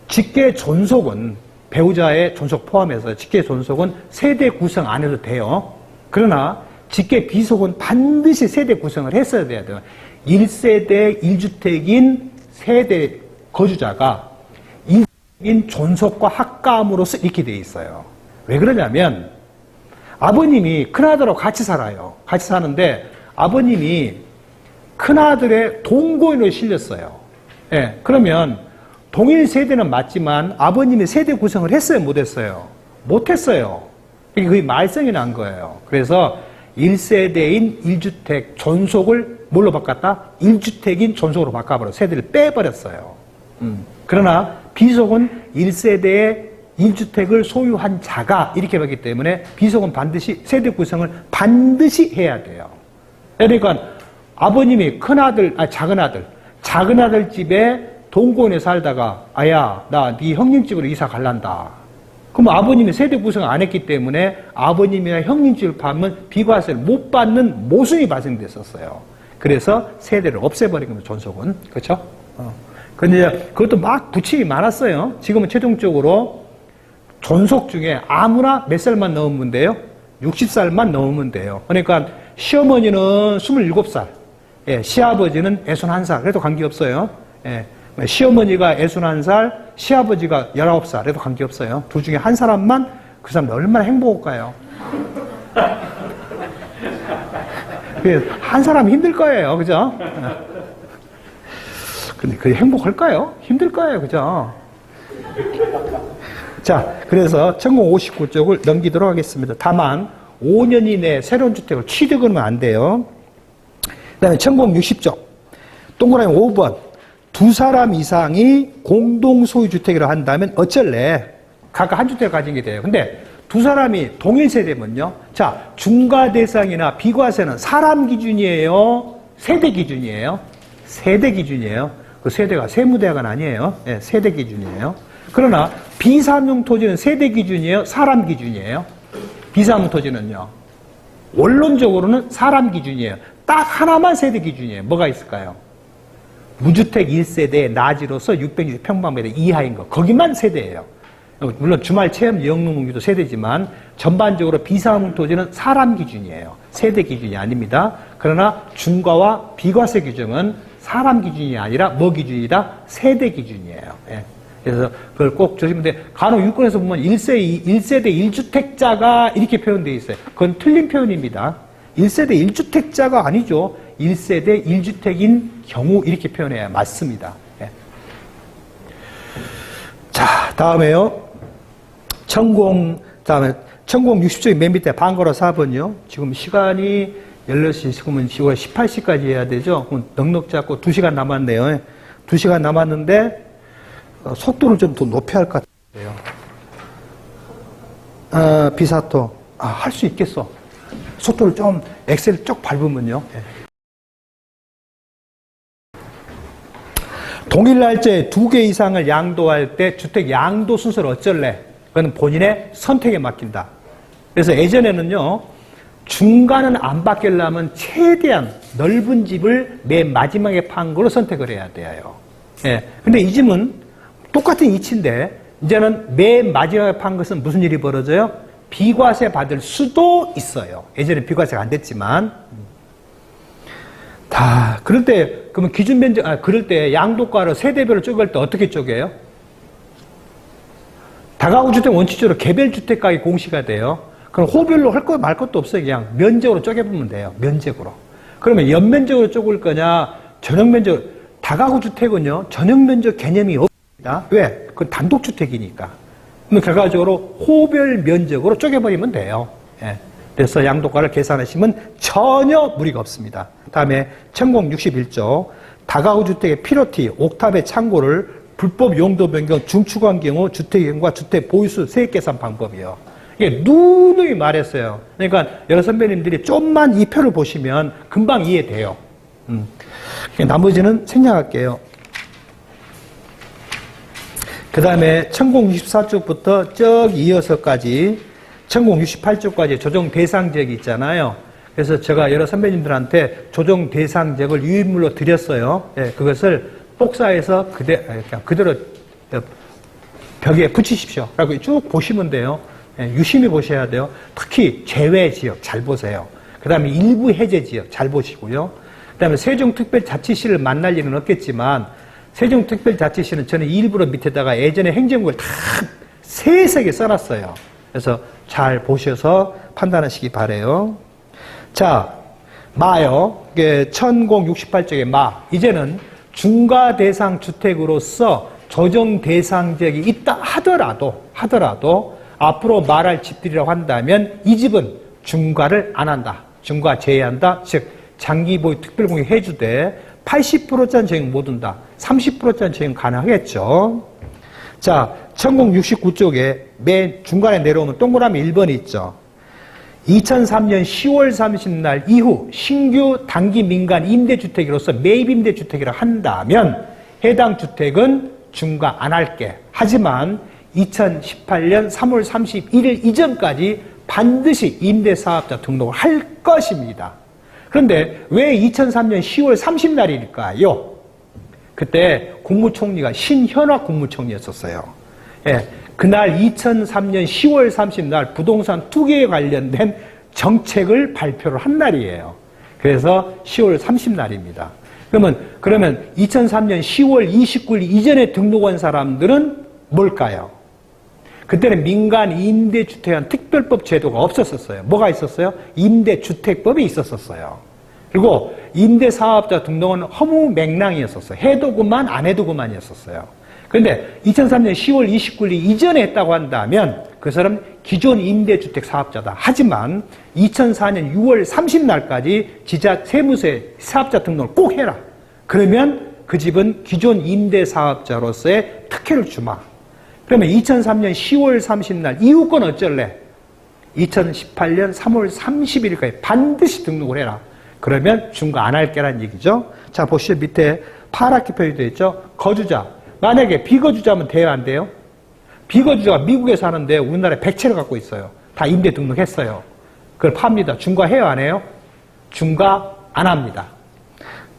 직계 존속은 배우자의 존속 포함해서 직계 존속은 세대 구성 안 해도 돼요. 그러나 직계 비속은 반드시 세대 구성을 했어야 돼요. 1세대 1주택인 세대 거주자가 1세대인 존속과 학가함으로써 이렇게 돼 있어요. 왜 그러냐면 아버님이 큰아들하고 같이 살아요. 같이 사는데 아버님이 큰아들의 동거인을 실렸어요. 예, 그러면 동일 세대는 맞지만 아버님이 세대 구성을 했어요? 못했어요? 못했어요. 그게 말썽이 난 거예요. 그래서 1세대인 1주택 존속을 뭘로 바꿨다? 1주택인 존속으로 바꿔버렸어요. 세대를 빼버렸어요. 그러나 비속은 1세대의 1주택을 소유한 자가 이렇게 봤기 때문에 비속은 반드시 세대 구성을 반드시 해야 돼요. 그러니까 아버님이 작은 아들 집에 동거인에 살다가 아야 나 네 형님 집으로 이사 갈란다. 그럼 아버님이 세대 구성 안 했기 때문에 아버님이나 형님집을 파면 비과세를 못 받는 모순이 발생됐었어요. 그래서 세대를 없애버린 겁니다, 존속은. 그렇죠? 그런데 그것도 막 부침이 많았어요. 지금은 최종적으로 존속 중에 아무나 몇 살만 넘으면 돼요? 60살만 넘으면 돼요. 그러니까 시어머니는 27살, 예, 시아버지는 61살, 그래도 관계없어요. 예, 시어머니가 61살, 시아버지가 19살, 그래도 관계없어요. 둘 중에 한 사람만 그 사람 얼마나 행복할까요? 한 사람 힘들 거예요, 그죠? 근데 그게 행복할까요? 힘들 거예요, 그죠? 자, 그래서 1059쪽을 넘기도록 하겠습니다. 다만 5년 이내에 새로운 주택을 취득하면 안 돼요. 그 다음에 1060쪽 동그라미 5번 두 사람 이상이 공동 소유 주택이라 한다면 어쩔래? 각각 한 주택을 가진 게 돼요. 근데 두 사람이 동일 세대면요. 자, 중과 대상이나 비과세는 사람 기준이에요? 세대 기준이에요? 세대 기준이에요. 그 세대가 세무대학은 아니에요. 네, 세대 기준이에요. 그러나 비사무용 토지는 세대 기준이에요? 사람 기준이에요? 비사무용 토지는요. 원론적으로는 사람 기준이에요. 딱 하나만 세대 기준이에요. 뭐가 있을까요? 무주택 1세대 나지로서 660평방미터 이하인 거. 거기만 세대예요. 물론 주말 체험 영농문기도 세대지만 전반적으로 비사무용 토지는 사람 기준이에요. 세대 기준이 아닙니다. 그러나 중과와 비과세 규정은 사람 기준이 아니라 뭐 기준이다? 세대 기준이에요. 예. 그래서 그걸 꼭 조심하면 돼. 간혹 유권에서 보면 1세대 1주택자가 이렇게 표현되어 있어요. 그건 틀린 표현입니다. 1세대 1주택자가 아니죠. 1세대 1주택인 경우 이렇게 표현해야 맞습니다. 예. 자, 다음에요. 다음에 1060쪽의 맨 밑에 방거로 4번요. 지금 시간이 16시, 지금은 10월 18시까지 해야 되죠. 그럼 넉넉 잡고 2시간 남았네요. 2시간 남았는데, 속도를 좀 더 높여야 할 것 같아요. 비사토. 할 수 있겠어. 속도를 좀, 엑셀 쭉 밟으면요. 동일 날짜에 2개 이상을 양도할 때 주택 양도 순서를 어쩔래? 그건 본인의 선택에 맡긴다. 그래서 예전에는요, 중간은 안 바뀌려면 최대한 넓은 집을 맨 마지막에 판 거로 선택을 해야 돼요. 예. 근데 이 집은 똑같은 위치인데, 이제는 맨 마지막에 판 것은 무슨 일이 벌어져요? 비과세 받을 수도 있어요. 예전에 비과세가 안 됐지만. 그럴 때, 그러면 기준 면적, 그럴 때 양도가를 세대별로 쪼갤 때 어떻게 쪼개요? 다가구 주택 원칙적으로 개별 주택 가격이 공시가 돼요. 그럼 호별로 할 것 말 것도 없어요. 그냥 면적으로 쪼개보면 돼요. 면적으로. 그러면 연면적으로 쪼갤 거냐, 전용면적, 다가구 주택은요, 전용면적 개념이 없습니다. 왜? 그건 단독주택이니까. 그럼 결과적으로 호별 면적으로 쪼개버리면 돼요. 예. 그래서 양도가를 계산하시면 전혀 무리가 없습니다. 다음에 1061조 다가구 주택의 필요티, 옥탑의 창고를 불법 용도 변경, 중추한 경우 주택이용과 주택 보유수 세액 계산 방법이요. 이게 누누이 말했어요. 그러니까 여러 선배님들이 좀만 이 표를 보시면 금방 이해돼요. 나머지는 생략할게요. 그 다음에 1064쪽부터 쭉 이어서까지 1068쪽까지 조정 대상지역이 있잖아요. 그래서 제가 여러 선배님들한테 조정 대상지역을 유인물로 드렸어요. 예, 그것을 복사해서 그대로 벽에 붙이십시오. 라고 쭉 보시면 돼요. 예, 유심히 보셔야 돼요. 특히 제외 지역 잘 보세요. 그 다음에 일부 해제 지역 잘 보시고요. 그 다음에 세종특별자치시를 만날 일은 없겠지만 세종특별자치시는 저는 일부러 밑에다가 예전에 행정구를 다 세세하게 써놨어요. 그래서 잘 보셔서 판단하시기 바라요. 자, 마요. 1068쪽의 마. 이제는 중과 대상 주택으로서 조정 대상 지역이 있다 하더라도 앞으로 말할 집들이라고 한다면 이 집은 중과를 안 한다. 중과 제외한다. 즉 장기 보유 특별 공유 해주되 80%짜리 적용 못 한다. 30%짜리 적용 가능하겠죠. 자, 1069쪽에 맨 중간에 내려오면 동그라미 1번이 있죠. 2003년 10월 30날 이후 신규 단기 민간 임대주택으로서 매입 임대주택이라 한다면 해당 주택은 중과 안 할게. 하지만 2018년 3월 31일 이전까지 반드시 임대사업자 등록을 할 것입니다. 그런데 왜 2003년 10월 30날일까요? 그때 국무총리가 신현학 국무총리였었어요. 예, 그날 2003년 10월 30날 부동산 투기에 관련된 정책을 발표를 한 날이에요. 그래서 10월 30날입니다. 그러면 2003년 10월 29일 이전에 등록한 사람들은 뭘까요? 그때는 민간 임대주택한 특별법 제도가 없었어요. 뭐가 있었어요? 임대주택법이 있었어요. 그리고 임대사업자 등록은 허무맹랑이었었어요. 해도 그만 안 해도 그만이었었어요. 그런데 2003년 10월 29일 이전에 했다고 한다면 그 사람 기존 임대주택 사업자다. 하지만 2004년 6월 30날까지 지자 세무서에 사업자 등록을 꼭 해라. 그러면 그 집은 기존 임대사업자로서의 특혜를 주마. 그러면 2003년 10월 30날 이후 건 어쩔래? 2018년 3월 30일까지 반드시 등록을 해라. 그러면 중과 안 할게라는 얘기죠. 자, 보시죠. 밑에 파랗게 표시되어 있죠. 거주자. 만약에 비거주자면 돼요, 안 돼요? 비거주자가 미국에 사는데 우리나라에 100채를 갖고 있어요. 다 임대 등록했어요. 그걸 팝니다. 중과 해요, 안 해요? 중과 안 합니다.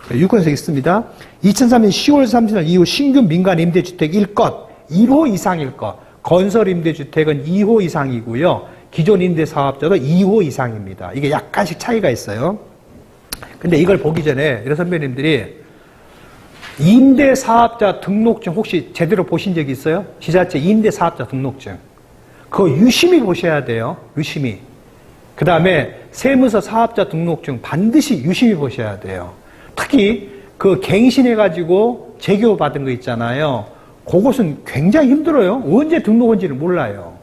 6권에서 있습니다. 2003년 10월 30일 이후 신규 민간 임대주택 1건, 1호 이상일 것. 건설 임대주택은 2호 이상이고요. 기존 임대사업자도 2호 이상입니다. 이게 약간씩 차이가 있어요. 근데 이걸 보기 전에 여러 선배님들이 임대사업자 등록증 혹시 제대로 보신 적 있어요? 지자체 임대사업자 등록증. 그거 유심히 보셔야 돼요. 유심히. 그 다음에 세무서 사업자 등록증 반드시 유심히 보셔야 돼요. 특히 그 갱신해가지고 재교 받은 거 있잖아요. 그것은 굉장히 힘들어요. 언제 등록한지를 몰라요.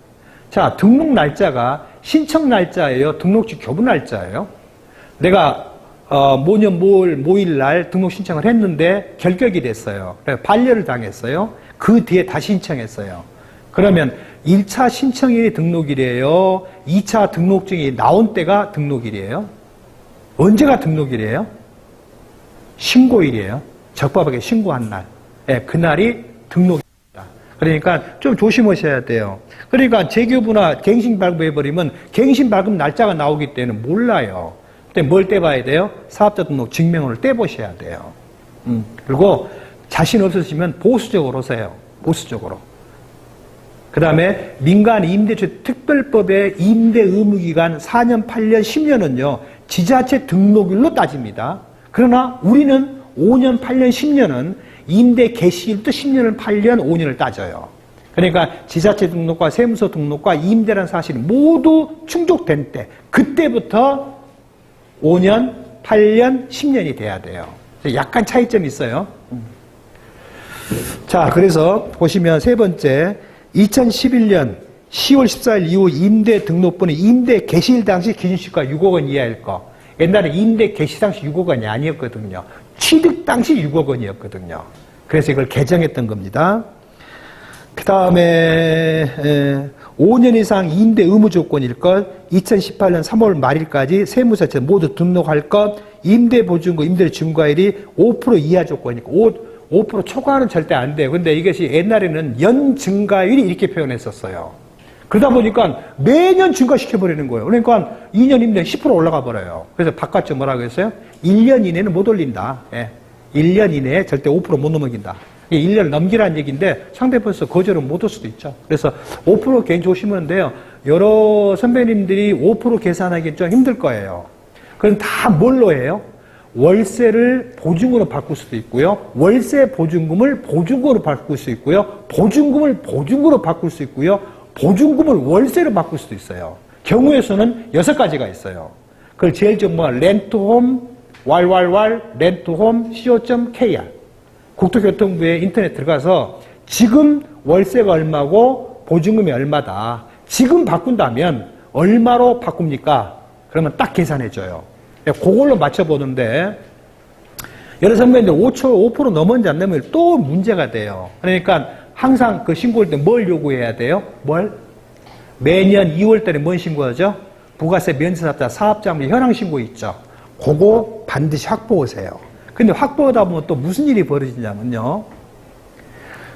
자, 등록 날짜가 신청 날짜예요? 등록지 교부 날짜예요? 내가 모년 모일 날 등록 신청을 했는데 결격이 됐어요. 반려를 당했어요. 그 뒤에 다시 신청했어요. 그러면 1차 신청일이 등록일이에요? 2차 등록증이 나온 때가 등록일이에요? 언제가 등록일이에요? 신고일이에요. 적법하게 신고한 날. 네, 그날이 등록입니다. 그러니까 좀 조심하셔야 돼요. 그러니까 재교부나 갱신 발급해버리면 갱신 발급 날짜가 나오기 때문에 몰라요. 그때 뭘 떼봐야 돼요? 사업자 등록 증명을 떼보셔야 돼요. 그리고 자신 없으시면 보수적으로 오세요. 보수적으로. 그 다음에 민간 임대주택 특별법의 임대 의무기간 4년, 8년, 10년은요. 지자체 등록일로 따집니다. 그러나 우리는 5년, 8년, 10년은 임대 개시일부터 10년을 8년, 5년을 따져요. 그러니까 지자체 등록과 세무서 등록과 임대라는 사실이 모두 충족된 때 그때부터 5년, 8년, 10년이 돼야 돼요. 약간 차이점이 있어요. 자, 그래서 보시면 세 번째 2011년 10월 14일 이후 임대 등록분은 임대 개시일 당시 기준시가 6억 원 이하일 거. 옛날에 임대 개시 당시 6억 원이 아니었거든요. 취득 당시 6억 원이었거든요. 그래서 이걸 개정했던 겁니다. 그 다음에 5년 이상 임대 의무 조건일 것, 2018년 3월 말일까지 세무서에 모두 등록할 것, 임대 보증금, 임대 증가율이 5% 이하 조건이니까 5% 초과는 절대 안 돼요. 근데 이것이 옛날에는 연 증가율이 이렇게 표현했었어요. 그러다 보니까 매년 증가시켜버리는 거예요. 그러니까 2년 임대 10% 올라가 버려요. 그래서 바깥쪽 뭐라고 했어요? 1년 이내는 못 올린다. 예. 1년 이내에 절대 5% 못 넘어긴다. 1년을 넘기라는 얘기인데 상대편에서 거절은 못 할 수도 있죠. 그래서 5% 개인 조심하면 돼요. 여러 선배님들이 5% 계산하기 좀 힘들 거예요. 그럼 다 뭘로 해요? 월세를 보증으로 바꿀 수도 있고요. 월세 보증금을 보증금으로 바꿀 수 있고요. 보증금을 보증금으로 바꿀 수 있고요. 보증금을 월세로 바꿀 수도 있어요. 경우에서는 6가지가 있어요. 그걸 제일 좀 렌트홈, 렌트홈, co.kr. 국토교통부에 인터넷 들어가서 지금 월세가 얼마고 보증금이 얼마다. 지금 바꾼다면 얼마로 바꿉니까? 그러면 딱 계산해줘요. 그걸로 맞춰보는데 여러 선배님들 5% 넘었는지 안 넘으면 또 문제가 돼요. 그러니까 항상 그 신고할 때 뭘 요구해야 돼요? 뭘? 매년 2월달에 뭔 신고하죠? 부가세 면세사업자 사업자물 현황 신고 있죠. 그거 반드시 확보하세요. 근데 확보하다 보면 또 무슨 일이 벌어지냐면요.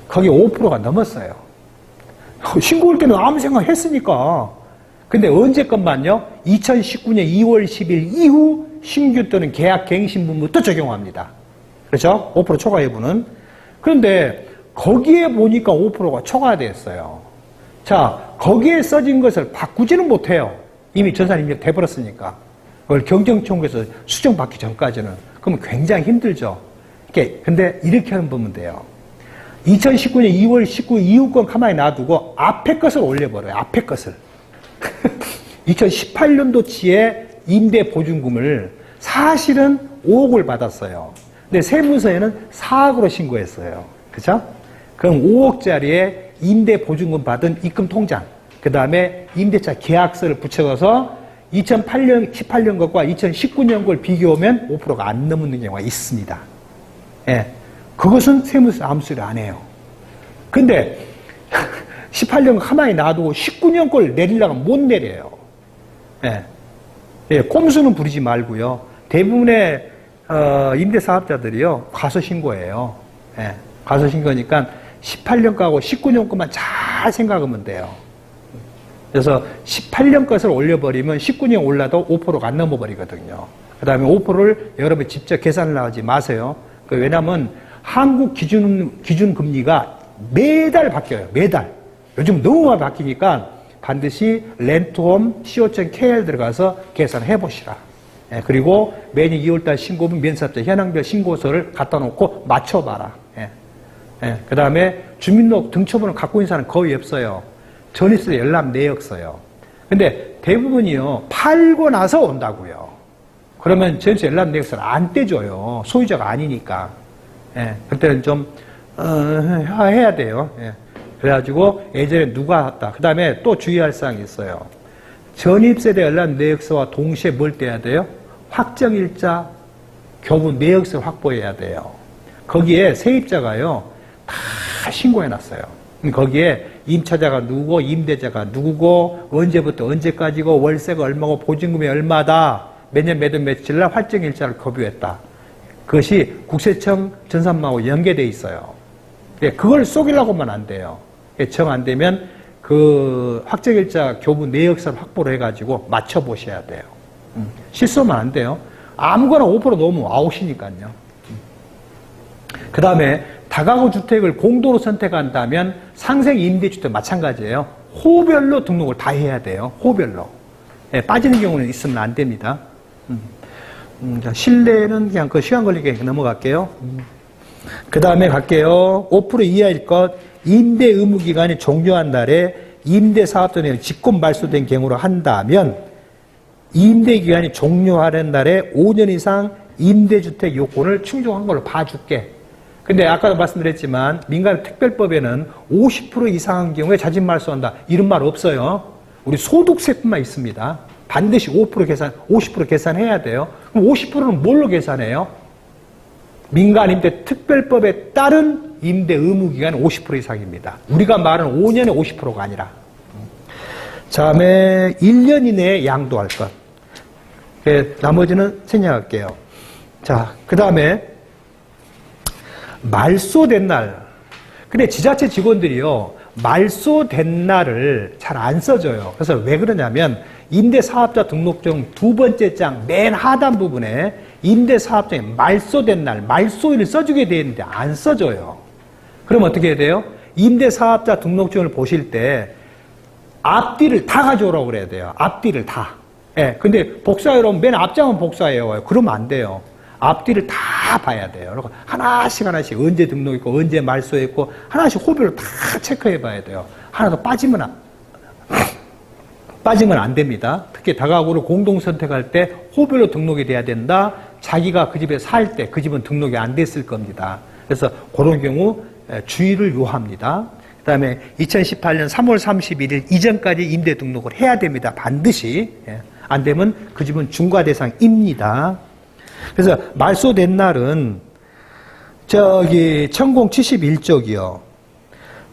거기 5%가 넘었어요. 신고할 때는 아무 생각 했으니까. 근데 언제 것만요? 2019년 2월 10일 이후 신규 또는 계약 갱신분부터 적용합니다. 그렇죠? 5% 초과 여부는. 그런데 거기에 보니까 5%가 초과됐어요. 자, 거기에 써진 것을 바꾸지는 못해요. 이미 전산 입력 돼버렸으니까. 그걸 경정청구에서 수정받기 전까지는. 그러면 굉장히 힘들죠. 근데 이렇게 하면 보면 돼요. 2019년 2월 19일 이후 건 가만히 놔두고 앞에 것을 올려버려요. 앞에 것을. 2018년도치에 임대보증금을 사실은 5억을 받았어요. 근데 세무서에는 4억으로 신고했어요. 그죠? 그럼 5억짜리에 임대보증금 받은 입금 통장, 그 다음에 임대차 계약서를 붙여서 2018년 것과 2019년 걸 비교하면 5%가 안 넘는 경우가 있습니다. 예. 그것은 세무서 아무 소리 안 해요. 근데 18년 가만히 놔두고 19년 걸 내리려고 하면 못 내려요. 예. 예, 꼼수는 부리지 말고요. 대부분의 임대사업자들이요, 과소신고예요. 예. 과소신고니까 18년 거하고 19년 것만 잘 생각하면 돼요. 그래서 18년 것을 올려버리면 19년 올라도 5%가 안 넘어버리거든요. 그 다음에 5%를 여러분이 직접 계산을 하지 마세요. 왜냐하면 한국 기준금리가 매달 바뀌어요. 매달. 요즘 너무 많이 바뀌니까 반드시 렌트홈 co.kr 들어가서 계산해 보시라. 예, 그리고 매년 2월달 신고분 면사업자 현황별 신고서를 갖다 놓고 맞춰봐라. 예, 예, 그 다음에 주민등록 등초번호 갖고 있는 사람은 거의 없어요. 전입세 열람 내역 써요. 근데 대부분이요, 팔고 나서 온다고요. 그러면 전입세 열람 내역서를 안 떼줘요. 소유자가 아니니까. 예, 그때는 좀 해야 돼요. 예. 그래가지고 예전에 누가 했다. 그 다음에 또 주의할 사항이 있어요. 전입세대 열람 내역서와 동시에 뭘 떼야 돼요? 확정일자 교부 내역서를 확보해야 돼요. 거기에 세입자가요, 다 신고해놨어요. 거기에 임차자가 누구고, 임대자가 누구고, 언제부터 언제까지고, 월세가 얼마고, 보증금이 얼마다, 매년 몇 월 며칠 날 확정일자를 교부했다. 그것이 국세청 전산망하고 연계되어 있어요. 그걸 속이려고 하면 안 돼요. 정 안 되면 그 확정일자 교부 내역서를 확보를 해가지고 맞춰보셔야 돼요. 실수하면 안 돼요. 아무거나 5% 넘으면 아웃이니까요. 그 다음에 다가구 주택을 공도로 선택한다면 상생 임대주택 마찬가지예요. 호별로 등록을 다 해야 돼요. 호별로. 예, 빠지는 경우는 있으면 안 됩니다. 실내는 그냥 그 시간 걸리게 넘어갈게요. 그 다음에 갈게요. 5% 이하일 것, 임대 의무 기간이 종료한 날에 임대 사업자 내용 직권 말소된 경우로 한다면 임대 기간이 종료하는 날에 5년 이상 임대주택 요건을 충족한 걸로 봐줄게. 근데 아까도 말씀드렸지만 민간특별법에는 50% 이상한 경우에 자진 말소한다. 이런 말 없어요. 우리 소득세뿐만 있습니다. 반드시 5% 계산, 50% 계산해야 돼요. 그럼 50%는 뭘로 계산해요? 민간임대특별법에 따른 임대 의무기간은 50% 이상입니다. 우리가 말하는 5년에 50%가 아니라. 다음에 1년 이내에 양도할 것. 나머지는 생략할게요. 자, 그 다음에 말소된 날. 근데 지자체 직원들이요, 말소된 날을 잘 안 써줘요. 그래서 왜 그러냐면 임대사업자 등록증 두 번째 장 맨 하단 부분에 임대사업장에 말소된 날, 말소일을 써주게 되는데 안 써줘요. 그럼 어떻게 해야 돼요? 임대사업자 등록증을 보실 때 앞뒤를 다 가져오라고 그래야 돼요. 앞뒤를 다. 예, 근데 복사해오면 맨 앞장은 복사해요. 그러면 안 돼요. 앞뒤를 다 봐야 돼요. 그리고 하나씩 언제 등록했고 언제 말소했고 하나씩 호별로 다 체크해 봐야 돼요. 하나도 빠지면 안 됩니다. 특히 다가구를 공동 선택할 때 호별로 등록이 돼야 된다. 자기가 그 집에 살 때 그 집은 등록이 안 됐을 겁니다. 그래서 그런 경우 주의를 요합니다. 그 다음에 2018년 3월 31일 이전까지 임대 등록을 해야 됩니다. 반드시. 안 되면 그 집은 중과 대상입니다. 그래서 말소된 날은 천공 71쪽이요.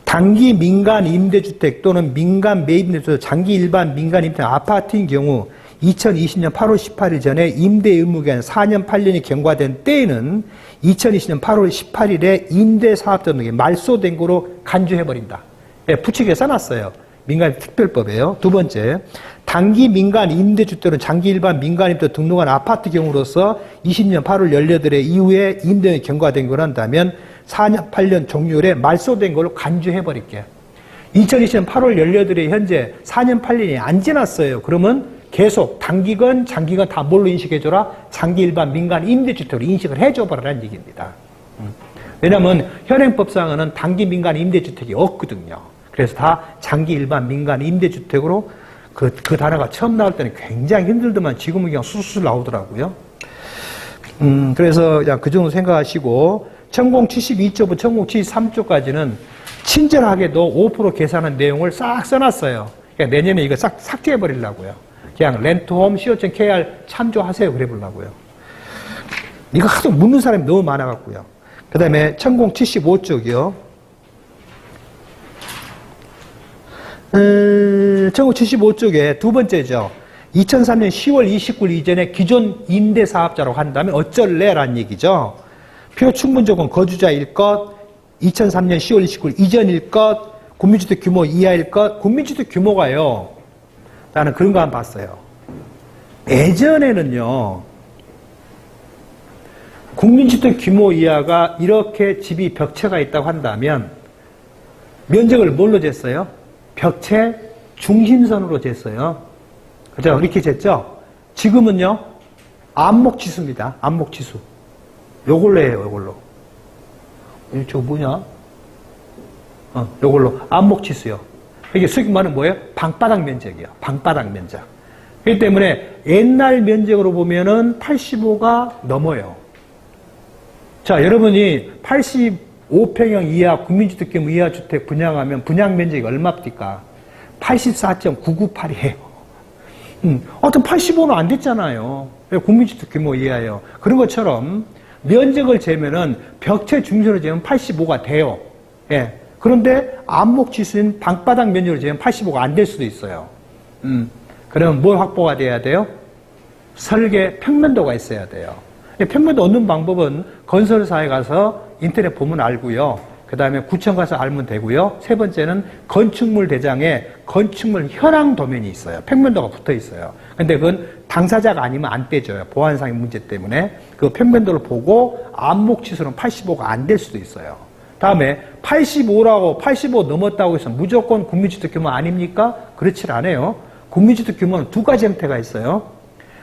단기 민간 임대주택 또는 민간 매입임대주택, 장기 일반 민간 임대 아파트인 경우 2020년 8월 18일 전에 임대 의무기간 4년 8년이 경과된 때에는 2020년 8월 18일에 임대사업자 등록이 말소된 거로 간주해버린다. 예, 부칙에 써놨어요. 민간 특별법이에요. 두 번째, 단기 민간 임대주 또는 장기 일반 민간 임대 등록한 아파트 경우로서 20년 8월 18일 이후에 임대인이 경과된 걸 한다면 4년 8년 종료율에 말소된 걸로 간주해버릴게. 2020년 8월 18일에 현재 4년 8년이 안 지났어요. 그러면 계속 단기건 장기건 다 뭘로 인식해줘라? 장기 일반 민간 임대주택으로 인식을 해줘버리라는 얘기입니다. 왜냐하면 현행법상은 단기 민간 임대주택이 없거든요. 그래서 다 장기 일반 민간 임대주택으로 그 단어가 처음 나올 때는 굉장히 힘들더만 지금은 그냥 수술 나오더라고요. 그래서 그냥 그 정도 생각하시고 천공 72조부터 천공 73조까지는 친절하게도 5% 계산한 내용을 싹 써놨어요. 그러니까 내년에 이거 싹 삭제해버리려고요. 그냥 렌트홈 co.kr 참조하세요. 그래 보려고요. 이거 하도 묻는 사람이 너무 많아갖고요. 그 다음에 천공 75쪽이요. 천공 75쪽에 두 번째죠. 2003년 10월 29일 이전에 기존 임대사업자라고 한다면 어쩔래라는 얘기죠. 필요 충분 조건 거주자일 것, 2003년 10월 29일 이전일 것, 국민주택 규모 이하일 것, 국민주택 규모가요. 나는 그런 거 한번 봤어요. 예전에는요, 국민주택 규모 이하가 이렇게 집이 벽체가 있다고 한다면 면적을 뭘로 쟀어요? 벽체 중심선으로 쟀어요. 그죠? 이렇게 쟀죠? 지금은요, 안목지수입니다. 안목지수. 요걸로 해요, 요걸로. 저거 뭐냐? 요걸로. 안목지수요. 이게 수익 말은 뭐예요? 방바닥 면적이요. 방바닥 면적. 그렇기 때문에 옛날 면적으로 보면은 85가 넘어요. 자, 여러분이 85평형 이하 국민주택 규모 이하 주택 분양하면 분양 면적이 얼마입니까? 84.998이에요. 어떤 85는 안 됐잖아요. 국민주택 규모 이하예요. 그런 것처럼 면적을 재면은 벽체 중심으로 재면 85가 돼요. 예. 그런데 안목지수인 방바닥 면적으로 재면 85가 안 될 수도 있어요. 그러면 뭘 확보가 돼야 돼요? 설계 평면도가 있어야 돼요. 평면도 얻는 방법은 건설사에 가서 인터넷 보면 알고요. 그 다음에 구청 가서 알면 되고요. 세 번째는 건축물 대장에 건축물 현황 도면이 있어요. 평면도가 붙어 있어요. 근데 그건 당사자가 아니면 안 떼져요. 보안상의 문제 때문에. 그 평면도를 보고 안목지수는 85가 안 될 수도 있어요. 다음에 85라고 85 넘었다고 해서 무조건 국민주택 규모 아닙니까? 그렇지 않아요. 국민주택 규모는 두 가지 형태가 있어요.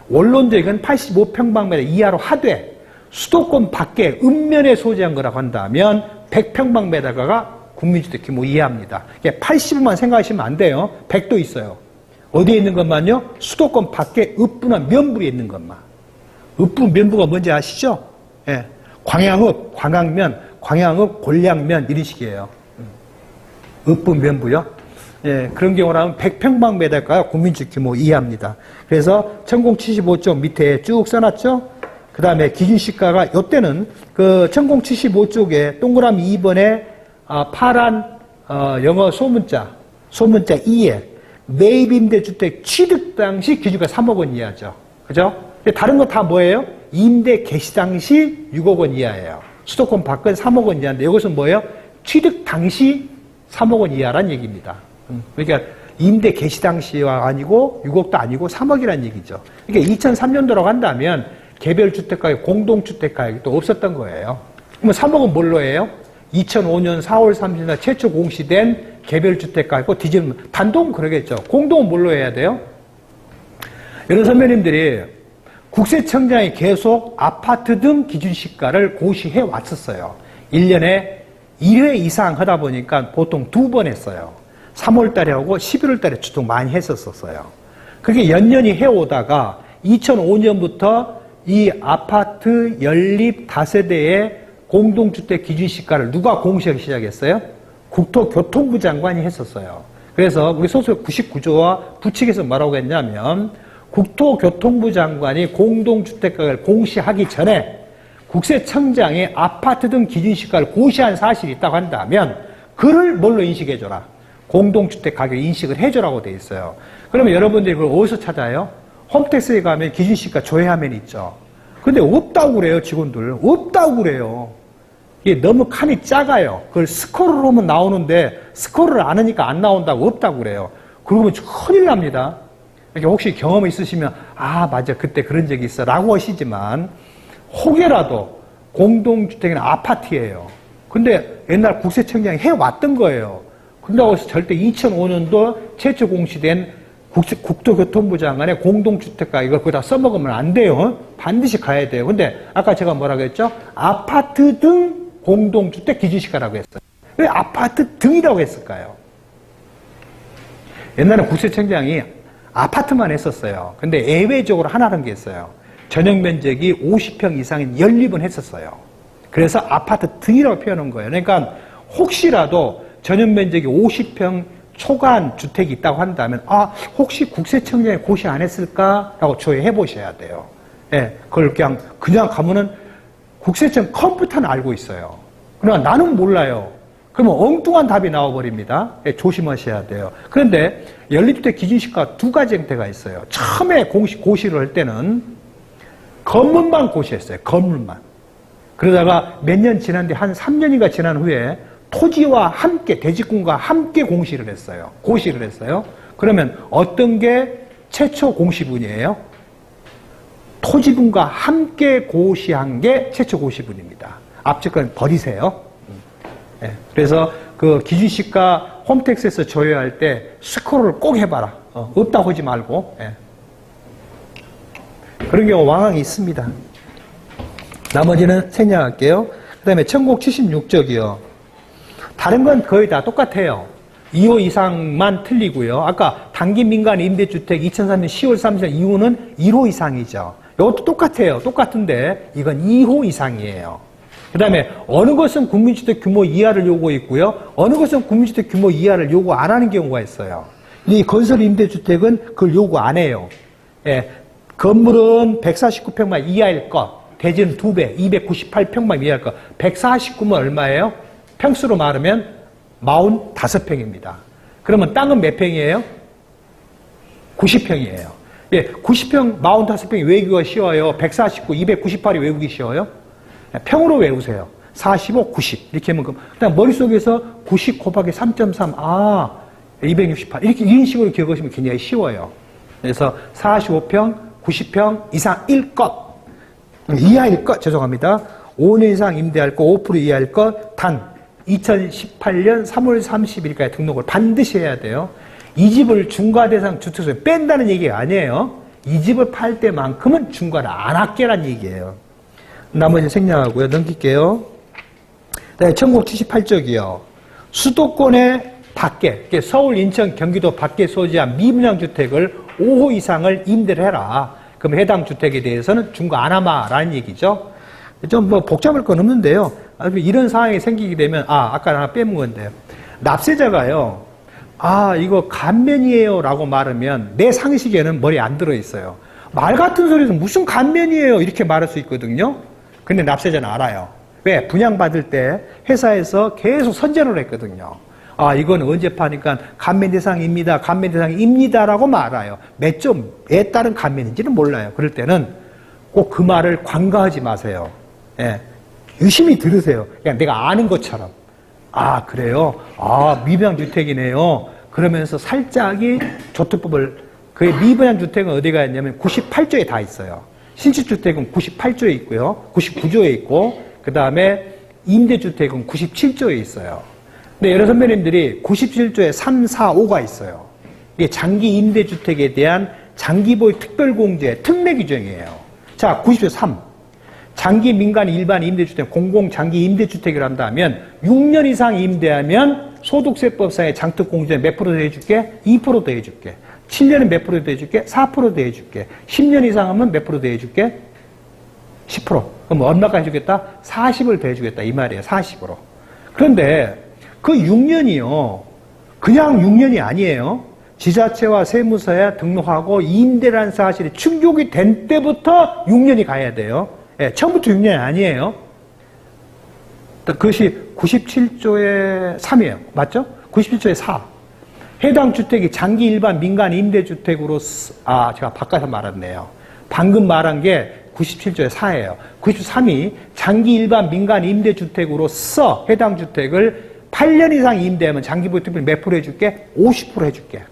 원론적인 85평방미터 이하로 하되 수도권 밖에 읍면에 소재한 거라고 한다면 100평방미터가 국민주택 규모 이하입니다. 85만 생각하시면 안 돼요. 100도 있어요. 어디에 있는 것만요? 수도권 밖에 읍부나 면부에 있는 것만. 읍부, 면부가 뭔지 아시죠? 예. 광양읍, 광양면, 광양읍, 골량면 이런 식이에요. 읍부, 면부요. 예, 그런 경우라면 100평방미터가 국민주택 규모 이하입니다. 그래서 천공 75쪽 밑에 쭉 써놨죠? 그 다음에 기준시가가, 이때는 그 천공 75쪽에 동그라미 2번에 파란 영어 소문자 2에 매입임대주택 취득 당시 기준가 3억 원 이하죠. 그죠? 다른 거 다 뭐예요? 임대 개시 당시 6억 원 이하예요. 수도권 밖은 3억 원 이하인데 이것은 뭐예요? 취득 당시 3억 원 이하란 얘기입니다. 그러니까 임대 개시 당시가 아니고 6억도 아니고 3억이라는 얘기죠. 그러니까 2003년도라고 한다면 개별주택가격, 공동주택가격이 또 없었던 거예요. 그러면 3억은 뭘로 해요? 2005년 4월 30일 최초 공시된 개별주택가격고 뒤집으면 단독은 그러겠죠. 공동은 뭘로 해야 돼요? 여러 선배님들이 국세청장이 계속 아파트 등 기준시가를 고시해 왔었어요. 1년에 1회 이상 하다 보니까 보통 2번 했어요. 3월 달에 하고 11월 달에 주로 많이 했었어요. 그게 연년이 해오다가 2005년부터 이 아파트 연립 다세대의 공동주택 기준시가를 누가 공시하기 시작했어요? 국토교통부 장관이 했었어요. 그래서 우리 소설 99조와 부칙에서 뭐라고 했냐면 국토교통부 장관이 공동주택가격을 공시하기 전에 국세청장이 아파트 등 기준시가를 고시한 사실이 있다고 한다면 그를 뭘로 인식해줘라? 공동주택 가격 인식을 해줘라고 돼 있어요. 그러면 여러분들이 그걸 어디서 찾아요? 홈택스에 가면 기준시가 조회화면이 있죠. 근데 없다고 그래요, 직원들. 없다고 그래요. 이게 너무 칸이 작아요. 그걸 스크롤을 하면 나오는데 스크롤을 안 하니까 안 나온다고 없다고 그래요. 그러면 큰일 납니다. 그러니까 혹시 경험 있으시면 아 맞아 그때 그런 적이 있어 라고 하시지만 혹여라도 공동주택이나 아파트예요. 근데 옛날 국세청장이 해왔던 거예요. 그런다고 해서 절대 2005년도 최초 공시된 국토교통부 장관의 공동주택가 이걸 거기다 써먹으면 안 돼요. 반드시 가야 돼요. 근데 아까 제가 뭐라고 했죠? 아파트 등 공동주택 기준시가라고 했어요. 왜 아파트 등이라고 했을까요? 옛날에 국세청장이 아파트만 했었어요. 근데 예외적으로 하나는 게 있어요. 전용 면적이 50평 이상인 연립은 했었어요. 그래서 아파트 등이라고 표현한 거예요. 그러니까 혹시라도 전용 면적이 50평 초과한 주택이 있다고 한다면 아 혹시 국세청장이 고시 안 했을까라고 조회해 보셔야 돼요. 예, 그걸 그냥 가면은 국세청 컴퓨터는 알고 있어요. 그러나 나는 몰라요. 그러면 엉뚱한 답이 나와버립니다. 예, 조심하셔야 돼요. 그런데 연립주택 기준시가 두 가지 형태가 있어요. 처음에 고시를 할 때는 건물만 고시했어요. 건물만. 그러다가 몇 년 지난 뒤 한 3년인가 지난 후에 토지와 함께 대지권과 함께 고시를 했어요. 그러면 어떤 게 최초 공시분이에요? 토지분과 함께 고시한 게 최초 고시분입니다. 앞쪽 건 버리세요. 예, 그래서 그 기준시가 홈택스에서 조회할 때 스크롤을 꼭 해봐라. 없다고 하지 말고. 예. 그런 경우 왕왕이 있습니다. 나머지는 생략할게요. 그 다음에 천국 76쪽이요. 다른 건 거의 다 똑같아요. 2호 이상만 틀리고요. 아까 단기 민간 임대주택 2003년 10월 30일 이후는 1호 이상이죠. 이것도 똑같아요. 똑같은데 이건 2호 이상이에요. 그 다음에 어느 것은 국민주택 규모 이하를 요구했고요. 어느 것은 국민주택 규모 이하를 요구 안 하는 경우가 있어요. 이 건설 임대주택은 그걸 요구 안 해요. 예, 건물은 149평만 이하일 것. 대지는 2배, 298평만 이하일 것. 149면 얼마예요? 평수로 말하면 45평입니다. 그러면 땅은 몇 평이에요? 90평이에요. 예, 90평, 45평이 외우기가 쉬워요. 149, 298이 외우기 쉬워요. 평으로 외우세요. 45, 90 이렇게 하면 그냥 머릿속에서 90 곱하기 3.3 268 이런 식으로 기억하시면 굉장히 쉬워요. 그래서 45평, 90평 이상일 것 이하일 것 죄송합니다. 5년 이상 임대할 것 5% 이하일 것 단 2018년 3월 30일까지 등록을 반드시 해야 돼요. 이 집을 중과대상 주택수에 뺀다는 얘기가 아니에요. 이 집을 팔 때만큼은 중과를 안 할게란 얘기예요. 나머지 생략하고요. 넘길게요. 네, 1978쪽이요. 수도권의 밖에, 서울, 인천, 경기도 밖에 소지한 미분양 주택을 5호 이상을 임대를 해라. 그럼 해당 주택에 대해서는 중과 안 하마라는 얘기죠. 좀 뭐 복잡할 건 없는데요. 이런 상황이 생기게 되면 아까 하나 빼먹은 건데요. 납세자가요. 이거 감면이에요 라고 말하면 내 상식에는 머리에 안 들어있어요. 말 같은 소리에서 무슨 감면이에요 이렇게 말할 수 있거든요. 근데 납세자는 알아요. 왜? 분양받을 때 회사에서 계속 선전을 했거든요. 이건 언제 파니까 감면 대상입니다. 감면 대상입니다라고 말아요. 몇 점에 따른 감면인지는 몰라요. 그럴 때는 꼭 그 말을 관가하지 마세요. 예. 유심히 들으세요. 그냥 내가 아는 것처럼. 그래요? 미분양주택이네요. 그러면서 살짝이 조특법을, 그의 미분양주택은 어디가 있냐면 98조에 다 있어요. 신축주택은 98조에 있고요. 99조에 있고, 그 다음에 임대주택은 97조에 있어요. 근데 여러 선배님들이 97조에 3, 4, 5가 있어요. 이게 장기 임대주택에 대한 장기보유 특별공제 특례 규정이에요. 자, 90조 3. 장기 민간 일반 임대주택, 공공 장기 임대주택을 한다면 6년 이상 임대하면 소득세법상의 장특공제 몇 프로 더 해줄게? 2% 더 해줄게. 7년은 몇 프로 더 해줄게? 4% 더 해줄게. 10년 이상 하면 몇 프로 더 해줄게? 10%. 그럼 얼마까지 해주겠다? 40을 더 해주겠다. 이 말이에요. 40으로. 그런데 그 6년이요. 그냥 6년이 아니에요. 지자체와 세무서에 등록하고 임대라는 사실이 충족이 된 때부터 6년이 가야 돼요. 예, 처음부터 6년이 아니에요. 그것이 97조의 3이에요. 맞죠? 97조의 4. 해당 주택이 장기 일반 민간 임대주택으로, 제가 바꿔서 말았네요. 방금 말한 게 97조의 4예요. 93이 장기 일반 민간 임대주택으로서 해당 주택을 8년 이상 임대하면 장기보유택비 몇 프로 해줄게? 50% 해줄게.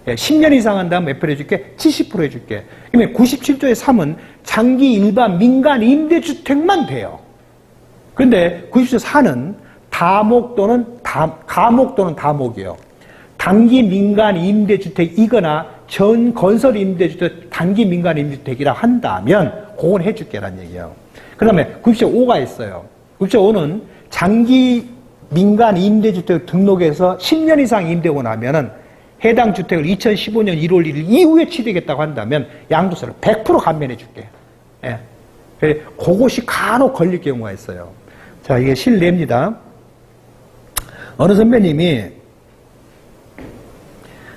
10년 이상 한다면 몇 프로 해줄게? 70% 해줄게. 그러면 97조의 3은 장기 일반 민간 임대주택만 돼요. 그런데 97조 4는 가목 또는 다목이에요. 단기 민간 임대주택이거나 전 건설 임대주택 단기 민간 임대주택이라 한다면 그건 해줄게라는 얘기예요. 그 다음에 97조 5가 있어요. 97조 5는 장기 민간 임대주택 등록해서 10년 이상 임대고 나면은 해당 주택을 2015년 1월 1일 이후에 취득했다고 한다면 양도세를 100% 감면해 줄게. 예. 그것이 간혹 걸릴 경우가 있어요. 자, 이게 실례입니다. 어느 선배님이